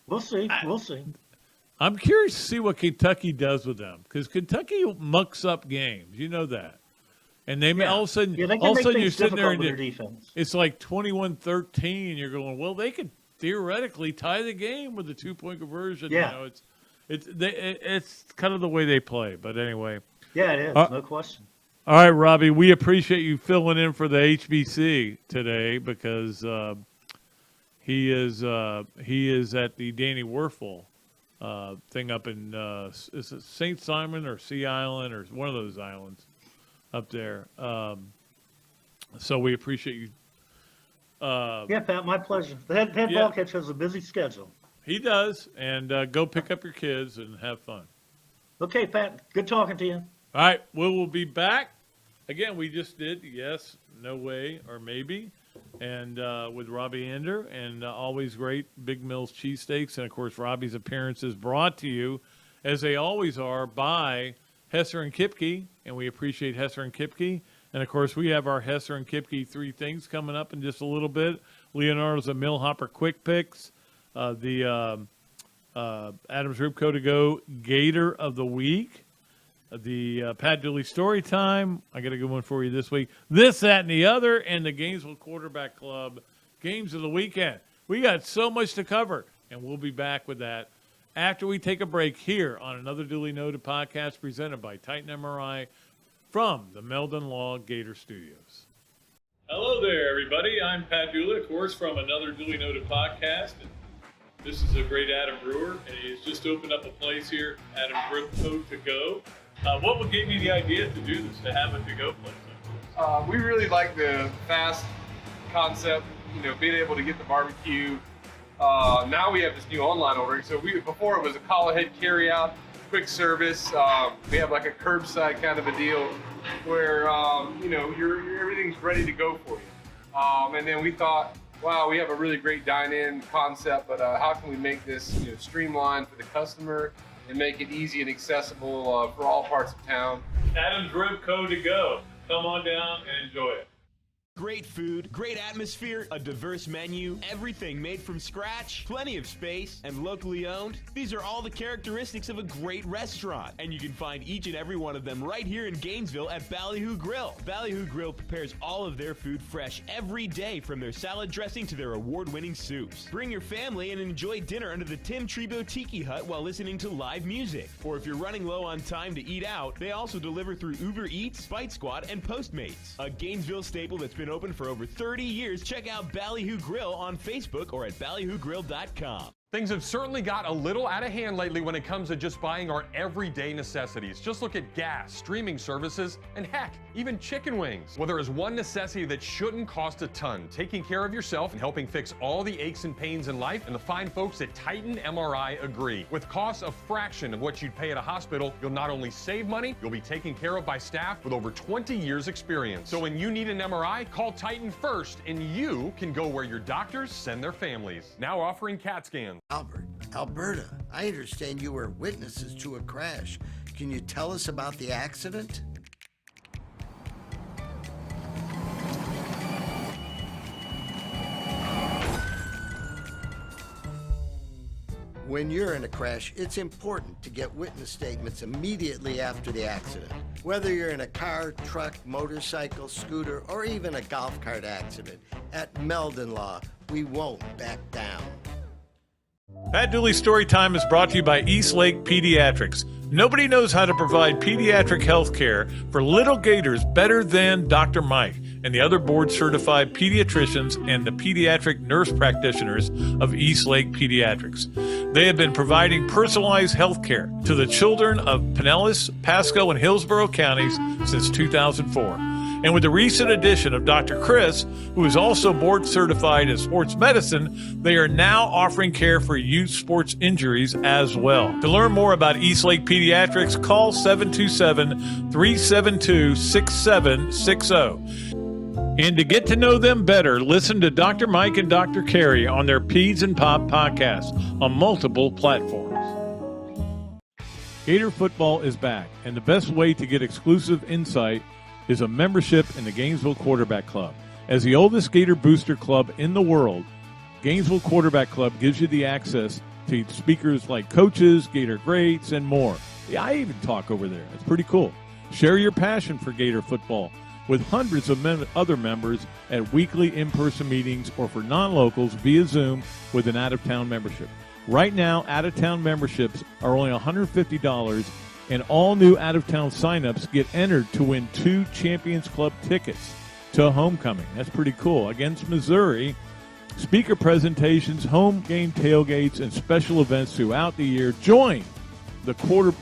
We'll see. We'll see. I'm curious to see what Kentucky does with them because Kentucky mucks up games. You know that. And they all of a sudden, you're sitting there and it's like 21-13. You're going, well, they could theoretically tie the game with a 2-point conversion. Yeah. You know, it's kind of the way they play. But anyway. Yeah, it is. No question. All right, Robbie, we appreciate you filling in for the HBC today because he is at the Danny Werfel thing up in is it St. Simon or Sea Island or one of those islands up there. So we appreciate you. Yeah, Pat, my pleasure. The head ball catcher has a busy schedule. He does, and go pick up your kids and have fun. Okay, Pat, good talking to you. All right, we will be back. Again, we just did yes, no way, or maybe, and with Robbie Andreu, and always great Big Mills cheesesteaks. And, of course, Robbie's appearance is brought to you, as they always are, by Hesser and Kipke, and we appreciate Hesser and Kipke. And, of course, we have our Hesser and Kipke 3 things coming up in just a little bit. Leonardo's a Millhopper Quick Picks, the Adams Ribco to Go Gator of the Week, the Pat Dooley Story Time. I got a good one for you this week. This, that, and the other, and the Gainesville Quarterback Club Games of the Weekend. We got so much to cover, and we'll be back with that after we take a break here on Another Dooley Noted Podcast presented by Titan MRI from the Meldon Law Gator Studios. Hello there, everybody. I'm Pat Dooley, of course, from Another Dooley Noted Podcast. And this is a great Adam Brewer, and he's just opened up a place here, Adam Ribco to Go. What gave you the idea to do this, to have a to-go place? We really like the fast concept, being able to get the barbecue. Now we have this new online ordering. So before it was a call ahead carry out, quick service. We have like a curbside kind of a deal where everything's ready to go for you. And then we thought, wow, we have a really great dine-in concept, but how can we make this streamlined for the customer and make it easy and accessible for all parts of town? Adam's Ribco to Go. Come on down and enjoy it. Great food, great atmosphere, a diverse menu, everything made from scratch, plenty of space, and locally owned. These are all the characteristics of a great restaurant, and you can find each and every one of them right here in Gainesville at Ballyhoo Grill. Ballyhoo Grill prepares all of their food fresh every day, from their salad dressing to their award-winning soups. Bring your family and enjoy dinner under the Tim Trebo Tiki Hut while listening to live music. Or if you're running low on time to eat out, they also deliver through Uber Eats, Bite Squad, and Postmates. A Gainesville staple that's been open for over 30 years. Check out Ballyhoo Grill on Facebook or at ballyhoogrill.com. Things have certainly got a little out of hand lately when it comes to just buying our everyday necessities. Just look at gas, streaming services, and heck, even chicken wings. Well, there is one necessity that shouldn't cost a ton: taking care of yourself and helping fix all the aches and pains in life, and the fine folks at Titan MRI agree. With costs a fraction of what you'd pay at a hospital, you'll not only save money, you'll be taken care of by staff with over 20 years experience. So when you need an MRI, call Titan first, and you can go where your doctors send their families. Now offering CAT scans. Albert, Alberta, I understand you were witnesses to a crash. Can you tell us about the accident? When you're in a crash, it's important to get witness statements immediately after the accident. Whether you're in a car, truck, motorcycle, scooter, or even a golf cart accident, at Meldon Law, we won't back down. Pat Dooley Storytime is brought to you by East Lake Pediatrics. Nobody knows how to provide pediatric health care for little gators better than Dr. Mike. and the other board-certified pediatricians and the pediatric nurse practitioners of East Lake Pediatrics. They have been providing personalized health care to the children of Pinellas, Pasco, and Hillsborough counties since 2004. And with the recent addition of Dr. Chris, who is also board certified in sports medicine, they are now offering care for youth sports injuries as well. To learn more about East Lake Pediatrics, call 727-372-6760. And to get to know them better, listen to Dr. Mike and Dr. Carey on their Peds and Pop podcast on multiple platforms. Gator football is back, and the best way to get exclusive insight is a membership in the Gainesville Quarterback Club. As the oldest Gator booster club in the world, Gainesville Quarterback Club gives you the access to speakers like coaches, Gator greats, and more. Yeah, I even talk over there. It's pretty cool. Share your passion for Gator football with hundreds of other members at weekly in-person meetings or for non-locals via Zoom with an out-of-town membership. Right now, out-of-town memberships are only $150, and all new out-of-town signups get entered to win 2 Champions Club tickets to homecoming. That's pretty cool. Against Missouri, speaker presentations, home game tailgates, and special events throughout the year. Join the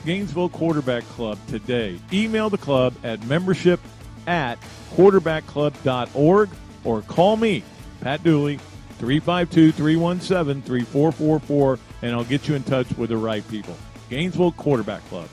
Gainesville Quarterback Club today. Email the club at membership@quarterbackclub.org or call me, Pat Dooley, 352-317-3444, and I'll get you in touch with the right people. Gainesville Quarterback Club.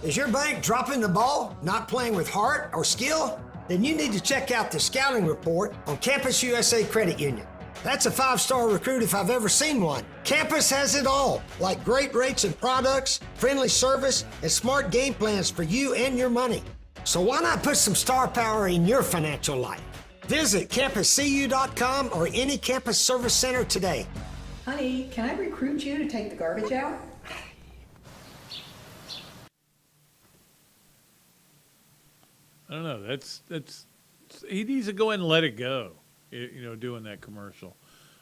Is your bank dropping the ball, not playing with heart or skill? Then you need to check out the scouting report on Campus USA Credit Union. That's a 5-star recruit if I've ever seen one. Campus has it all, like great rates and products, friendly service, and smart game plans for you and your money. So why not put some star power in your financial life? Visit campuscu.com or any campus service center today. Honey, can I recruit you to take the garbage out? I don't know. That's he needs to go ahead and let it go. Doing that commercial.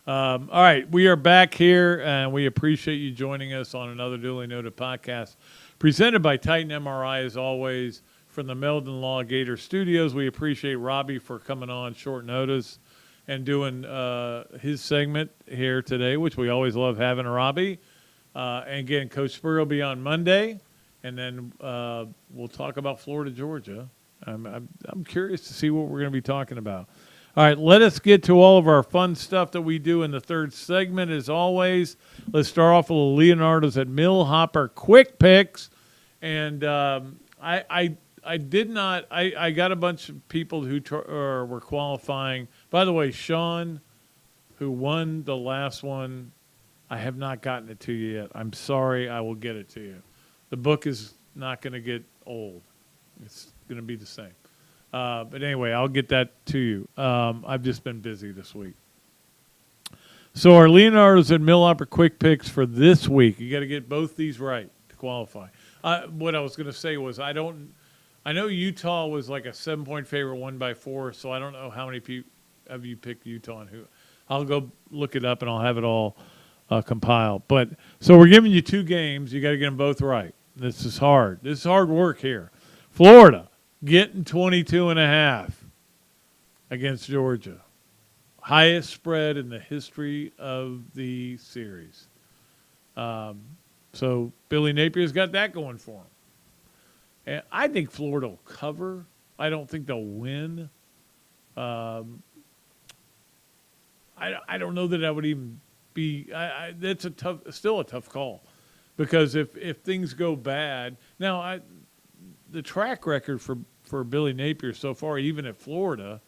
All right, we are back here, and we appreciate you joining us on another Dooley Noted podcast, presented by Titan MRI as always from the Meldon Law Gator Studios. We appreciate Robbie for coming on short notice and doing his segment here today, which we always love having Robbie. And again, Coach Spurrier will be on Monday, and then we'll talk about Florida, Georgia. I'm curious to see what we're going to be talking about. All right, let us get to all of our fun stuff that we do in the third segment. As always, let's start off with Leonardo's at Millhopper Quick Picks. And I got a bunch of people who were qualifying. By the way, Sean, who won the last one, I have not gotten it to you yet. I'm sorry. I will get it to you. The book is not going to get old. It's going to be the same. But anyway, I'll get that to you. I've just been busy this week. So our Leonardo's and Millhopper Quick Picks for this week. You got to get both these right to qualify. What I was going to say was I know Utah was like a 7-point favorite, 1-4. So I don't know how many people have you picked Utah and who. I'll go look it up and I'll have it all compiled. But so we're giving you 2 games. You got to get them both right. This is hard. This is hard work here. Florida getting 22.5 against Georgia. Highest spread in the history of the series. So Billy Napier's got that going for him. And I think Florida will cover. I don't think they'll win. I don't know that I would even be. That's still a tough call, because if things go bad now, the track record for Billy Napier so far, even at Florida,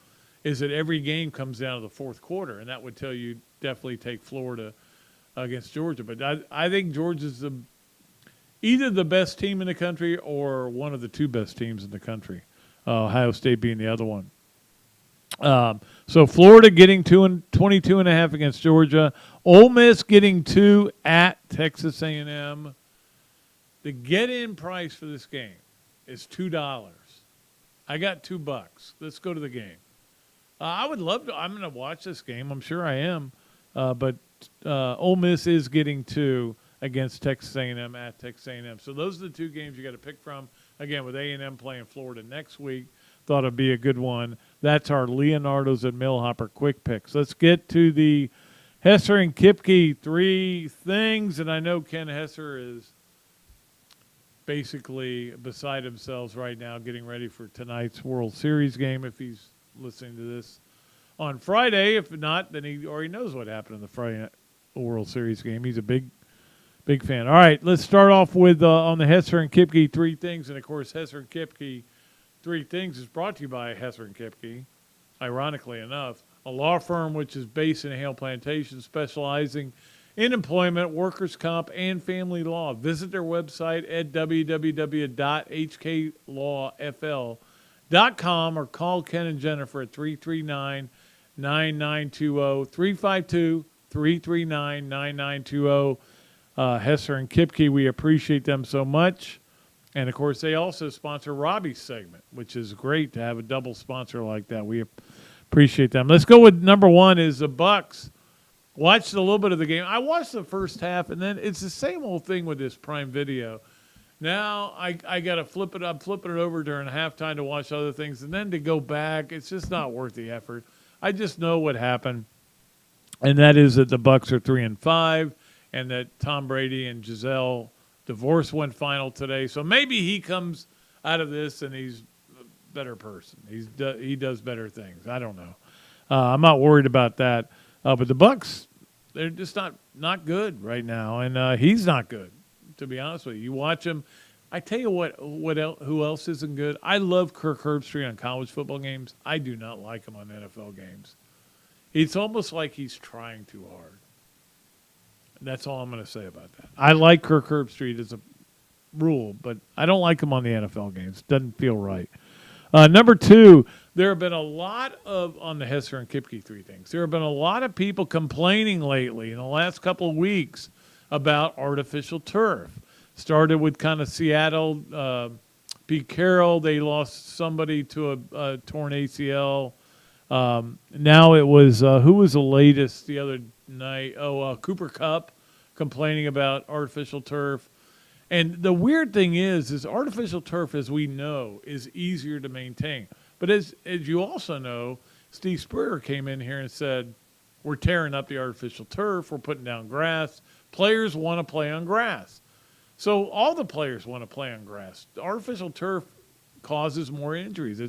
is that every game comes down to the fourth quarter, and that would tell you definitely take Florida against Georgia. But I think Georgia's either the best team in the country or one of the 2 best teams in the country, Ohio State being the other one. So Florida getting 22.5 against Georgia. Ole Miss getting 2 at Texas A&M. The get-in price for this game is $2. I got $2. Let's go to the game. I would love to. I'm going to watch this game. I'm sure I am. But Ole Miss is getting 2 against Texas A&M at Texas A&M. So those are the 2 games you got to pick from. Again, with A&M playing Florida next week. thought it'd be a good one. That's our Leonardo's and Millhopper quick picks. Let's get to the Hesser and Kipke 3 things, and I know Ken Hesser is basically beside himself right now getting ready for tonight's World Series game if he's listening to this on Friday. If not, then he already knows what happened in the Friday night World Series game. He's a big fan. All right, let's start off with on the Hesser and Kipke 3 things. And, of course, Hesser and Kipke 3 things is brought to you by Hesser and Kipke, ironically enough, a law firm which is based in Hale Plantation, specializing in employment, workers' comp, and family law. Visit their website at www.hklawfl.com or call Ken and Jennifer at 339-9920, 352-339-9920. Hesser and Kipke, we appreciate them so much. And, of course, they also sponsor Robbie's segment, which is great to have a double sponsor like that. We appreciate them. Let's go with number one is the Bucks. Watched a little bit of the game. I watched the first half, and then it's the same old thing with this Prime Video. Now I got to flip it. I'm flipping it over during halftime to watch other things, and then to go back, it's just not worth the effort. I just know what happened, and that is that the Bucks are 3-5, and that Tom Brady and Giselle divorce went final today. So maybe he comes out of this and he's a better person. He does better things. I don't know. I'm not worried about that. But the Bucks, they're just not good right now, and he's not good, to be honest with you. You watch him. I tell you who else isn't good? I love Kirk Herbstreit on college football games. I do not like him on NFL games. It's almost like he's trying too hard. That's all I'm going to say about that. I like Kirk Herbstreit as a rule, but I don't like him on the NFL games. Doesn't feel right. Number two, there have been a lot on the Hesser and Kipke 3 things, there have been a lot of people complaining lately in the last couple of weeks about artificial turf. Started with kind of Seattle, Pete Carroll. They lost somebody to a torn ACL. Now it was, who was the latest the other night? Cooper Kupp complaining about artificial turf. And the weird thing is artificial turf, as we know, is easier to maintain. But as you also know, Steve Spurrier came in here and said, we're tearing up the artificial turf, we're putting down grass. Players want to play on grass. So all the players want to play on grass. The artificial turf causes more injuries.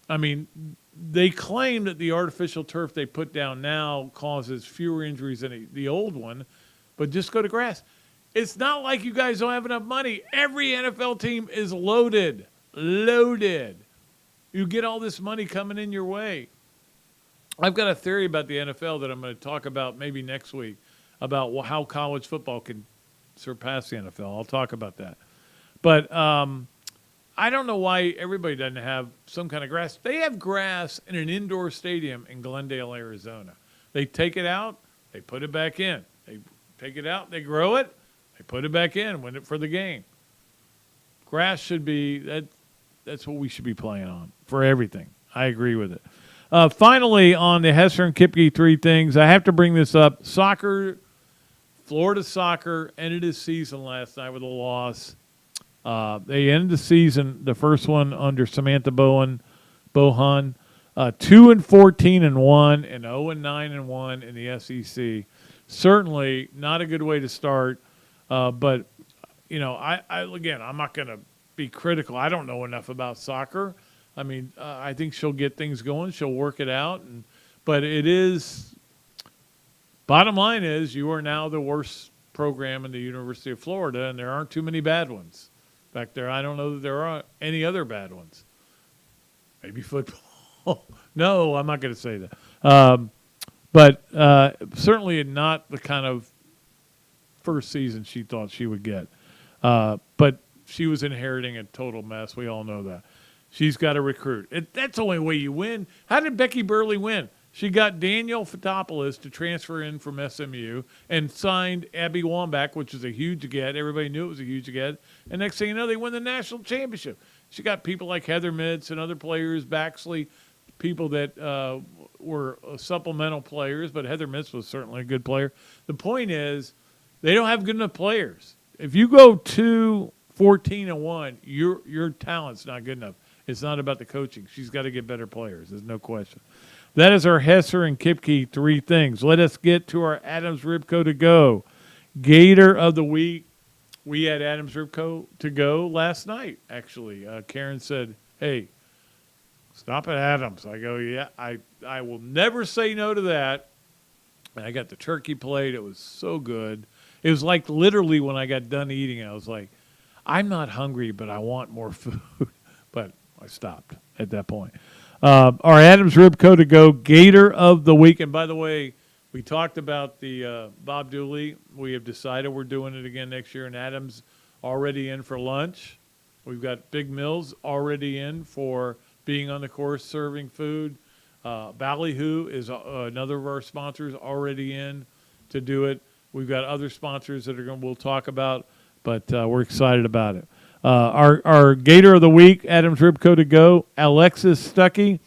They claim that the artificial turf they put down now causes fewer injuries than the old one, but just go to grass. It's not like you guys don't have enough money. Every NFL team is loaded. You get all this money coming in your way. I've got a theory about the NFL that I'm going to talk about maybe next week about how college football can surpass the NFL. I'll talk about that. But I don't know why everybody doesn't have some kind of grass. They have grass in an indoor stadium in Glendale, Arizona. They take it out, they put it back in. They take it out, they grow it, they put it back in for the game. Grass should be that's what we should be playing on for everything. I agree with it. Finally, on the Hesser and Kipke 3 things, I have to bring this up. Soccer, Florida soccer ended its season last night with a loss. They ended the season, the first one under Samantha Bohan, 2-14-1 and 0-9-1 in the SEC. Certainly not a good way to start. But again, I'm not going to be critical. I don't know enough about soccer. I think she'll get things going. She'll work it out. But it is, bottom line is, you are now the worst program in the University of Florida, and there aren't too many bad ones back there. I don't know that there are any other bad ones. Maybe football. No, I'm not going to say that. But certainly not the kind of first season she thought she would get. But she was inheriting a total mess. We all know that. She's got to recruit. That's the only way you win. How did Becky Burley win? She got Daniel Fotopoulos to transfer in from SMU and signed Abby Wambach, which is a huge get. Everybody knew it was a huge get. And next thing you know, they win the national championship. She got people like Heather Mitz and other players, Baxley, people that were supplemental players, but Heather Mitz was certainly a good player. The point is, they don't have good enough players. If you go 2-14-1, your talent's not good enough. It's not about the coaching. She's got to get better players. There's no question. That is our Hesser and Kipke 3 things. Let us get to our Adams Ribco to go. Gator of the week. We had Adams Ribco to go last night, actually. Karen said, hey, stop at Adams. I go, yeah, I will never say no to that. And I got the turkey plate. It was so good. It was like literally when I got done eating, I was like, I'm not hungry, but I want more food. But I stopped at that point. Our Adams Ribco to go Gator of the week. And by the way, we talked about the Bob Dooley. We have decided we're doing it again next year. And Adams already in for lunch. We've got Big Mills already in for being on the course serving food. Ballyhoo is another of our sponsors already in to do it. We've got other sponsors that we'll talk about, but we're excited about it. Our Gator of the week, Adams Ribco to go, Alexis Stuckey,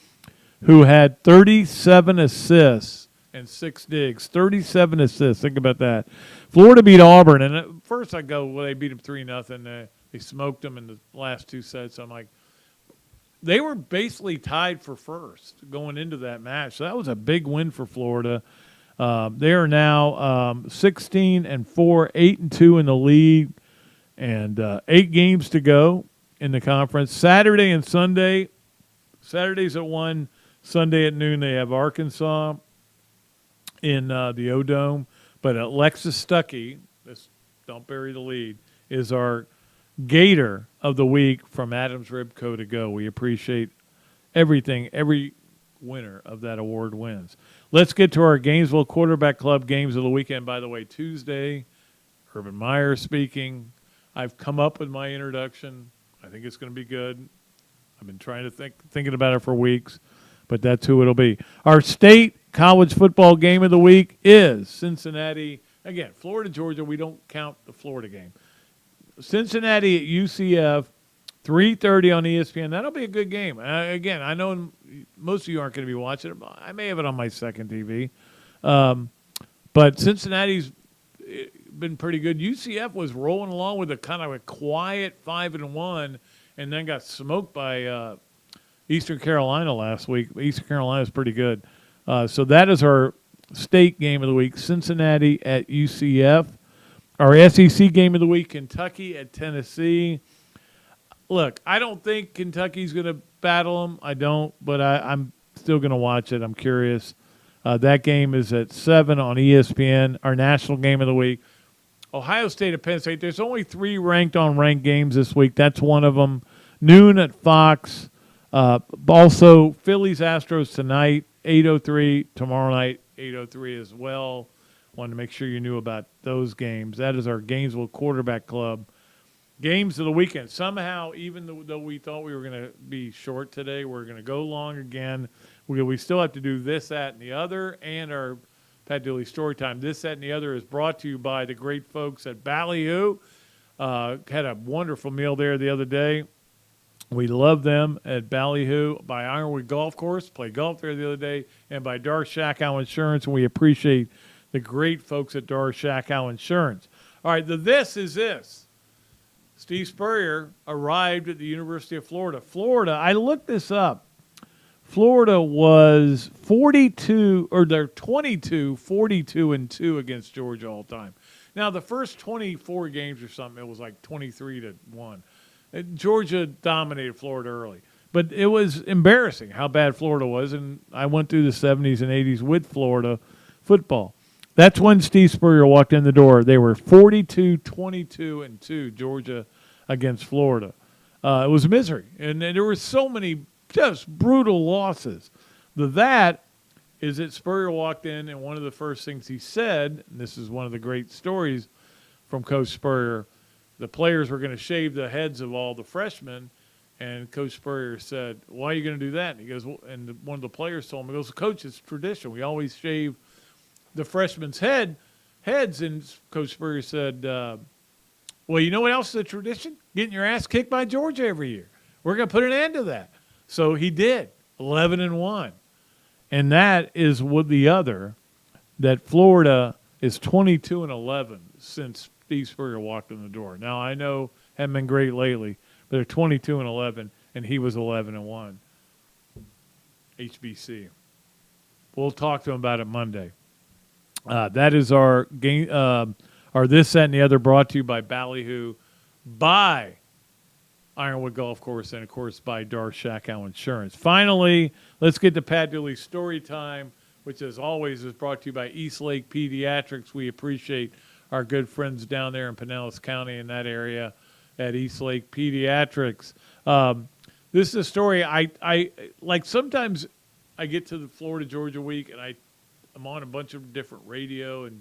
who had 37 assists and 6 digs. 37 assists. Think about that. Florida beat Auburn, and at first I go, well, they beat them 3-0. They smoked them in the last 2 sets. I'm like, they were basically tied for first going into that match. So that was a big win for Florida. They are now 16-4, 8-2 in the league, and 8 games to go in the conference. Saturday and Sunday. Saturday's at 1, Sunday at noon. They have Arkansas in the O-Dome. But Alexis Stuckey, don't bury the lead, is our Gator of the week from Adams Ribco to go. We appreciate everything. Every winner of that award wins. Let's get to our Gainesville Quarterback Club games of the weekend. By the way, Tuesday, Urban Meyer speaking. I've come up with my introduction. I think it's going to be good. I've been trying to thinking about it for weeks, but that's who it'll be. Our state college football game of the week is Cincinnati. Again, Florida, Georgia, we don't count the Florida game. Cincinnati at UCF, 3:30 on ESPN. That'll be a good game. Again, I know most of you aren't going to be watching it. I may have it on my second TV. But Cincinnati's been pretty good. UCF was rolling along with a kind of a quiet 5-1 and then got smoked by Eastern Carolina last week. Eastern Carolina is pretty good. So that is our state game of the week, Cincinnati at UCF. Our SEC game of the week, Kentucky at Tennessee. Look, I don't think Kentucky's going to battle them. I don't, but I'm still going to watch it. I'm curious. That game is at 7 on ESPN. Our national game of the week, Ohio State at Penn State. There's only 3 ranked games this week. That's one of them. Noon at Fox. Also, Phillies Astros tonight, 8:03. Tomorrow night, 8:03 as well. Wanted to make sure you knew about those games. That is our Gainesville Quarterback Club games of the weekend. Somehow, even though we thought we were going to be short today, we're going to go long again. We still have to do this, that, and the other, and our Pat Dooley story time. This, that, and the other is brought to you by the great folks at Ballyhoo. Had a wonderful meal there the other day. We love them at Ballyhoo. By Ironwood Golf Course, played golf there the other day, and by Dar Shakow Insurance, and we appreciate the great folks at Dar Shakow Insurance. All right, this is this. Steve Spurrier arrived at the University of Florida. Florida, I looked this up. Florida was 42, or they're 22, 42-2 against Georgia all time. Now, the first 24 games or something, it was like 23-1. Georgia dominated Florida early. But it was embarrassing how bad Florida was, and I went through the 70s and 80s with Florida football. That's when Steve Spurrier walked in the door. They were 42-22-2, Georgia against Florida. It was misery, and there were so many just brutal losses. That is that Spurrier walked in, and one of the first things he said, and this is one of the great stories from Coach Spurrier, the players were going to shave the heads of all the freshmen, and Coach Spurrier said, "Why are you going to do that?" And he goes, and one of the players told him, he goes, "Coach, it's tradition. We always shave the freshmen's heads." And Coach Spurrier said, well, you know what else is a tradition? Getting your ass kicked by Georgia every year. We're going to put an end to that. So he did, 11-1. And that is with the other, that Florida is 22-11 since Steve Spurrier walked in the door. Now, I know haven't been great lately, but they're 22-11. and he was 11-1. HBC. We'll talk to him about it Monday. That is our game. Our This, That, and the Other, brought to you by Ballyhoo, by Ironwood Golf Course, and, of course, by Shakow Insurance. Finally, let's get to Pat Dooley's story time, which, as always, is brought to you by East Lake Pediatrics. We appreciate our good friends down there in Pinellas County in that area at East Lake Pediatrics. This is a story I like. Sometimes I get to the Florida-Georgia week, and I'm on a bunch of different radio and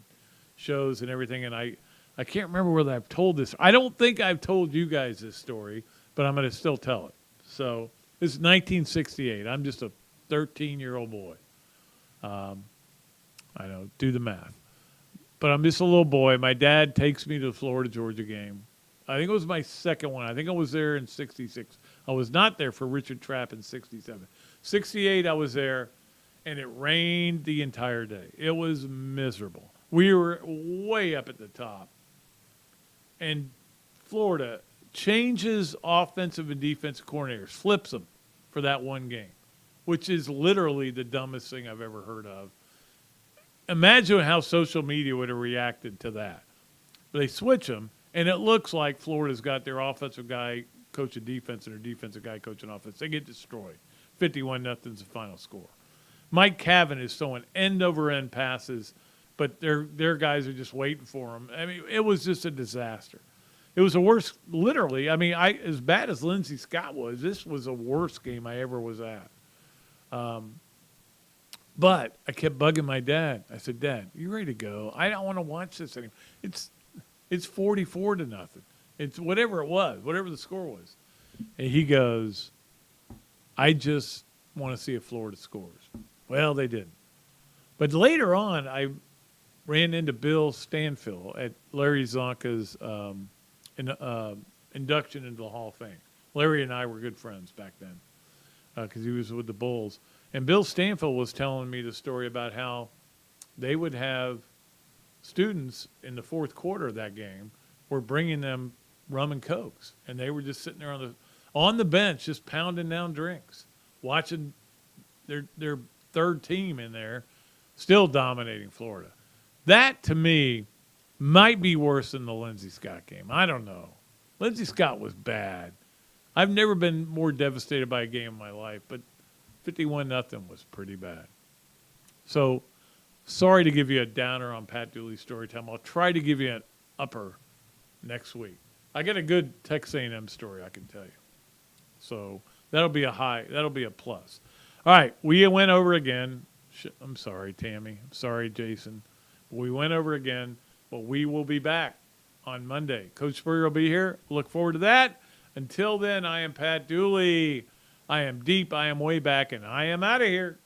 shows and everything, and I can't remember whether I've told this. I don't think I've told you guys this story, but I'm going to still tell it. So this is 1968. I'm just a 13-year-old boy. I know, do the math. But I'm just a little boy. My dad takes me to the Florida-Georgia game. I think it was my second one. I think I was there in 66. I was not there for Richard Trapp in 67. 68, I was there, and it rained the entire day. It was miserable. We were way up at the top. And Florida changes offensive and defensive coordinators, flips them for that one game, which is literally the dumbest thing I've ever heard of. Imagine how social media would have reacted to that. They switch them, and it looks like Florida's got their offensive guy coaching defense and their defensive guy coaching offense. They get destroyed. 51-0 is the final score. Mike Cavan is throwing end-over-end passes, but their guys are just waiting for them. I mean, it was just a disaster. It was the worst, literally. I mean, as bad as Lindsey Scott was, this was the worst game I ever was at. But I kept bugging my dad. I said, Dad, you ready to go? I don't want to watch this anymore. It's 44-0. It's whatever it was, whatever the score was. And he goes, I just want to see if Florida scores. Well, they didn't. But later on, I ran into Bill Stanfill at Larry Zonka's induction into the Hall of Fame. Larry and I were good friends back then because he was with the Bulls. And Bill Stanfill was telling me the story about how they would have students in the fourth quarter of that game were bringing them rum and cokes, and they were just sitting there on the bench just pounding down drinks, watching their third team in there still dominating Florida. That, to me, might be worse than the Lindsey Scott game. I don't know. Lindsey Scott was bad. I've never been more devastated by a game in my life, but 51-0 was pretty bad. So, sorry to give you a downer on Pat Dooley's story time. I'll try to give you an upper next week. I got a good Texas A&M story, I can tell you. So, that'll be a high. That'll be a plus. All right, we went over again. I'm sorry, Tammy. I'm sorry, Jason. We went over again, but we will be back on Monday. Coach Spurrier will be here. Look forward to that. Until then, I am Pat Dooley. I am deep, I am way back, and I am out of here.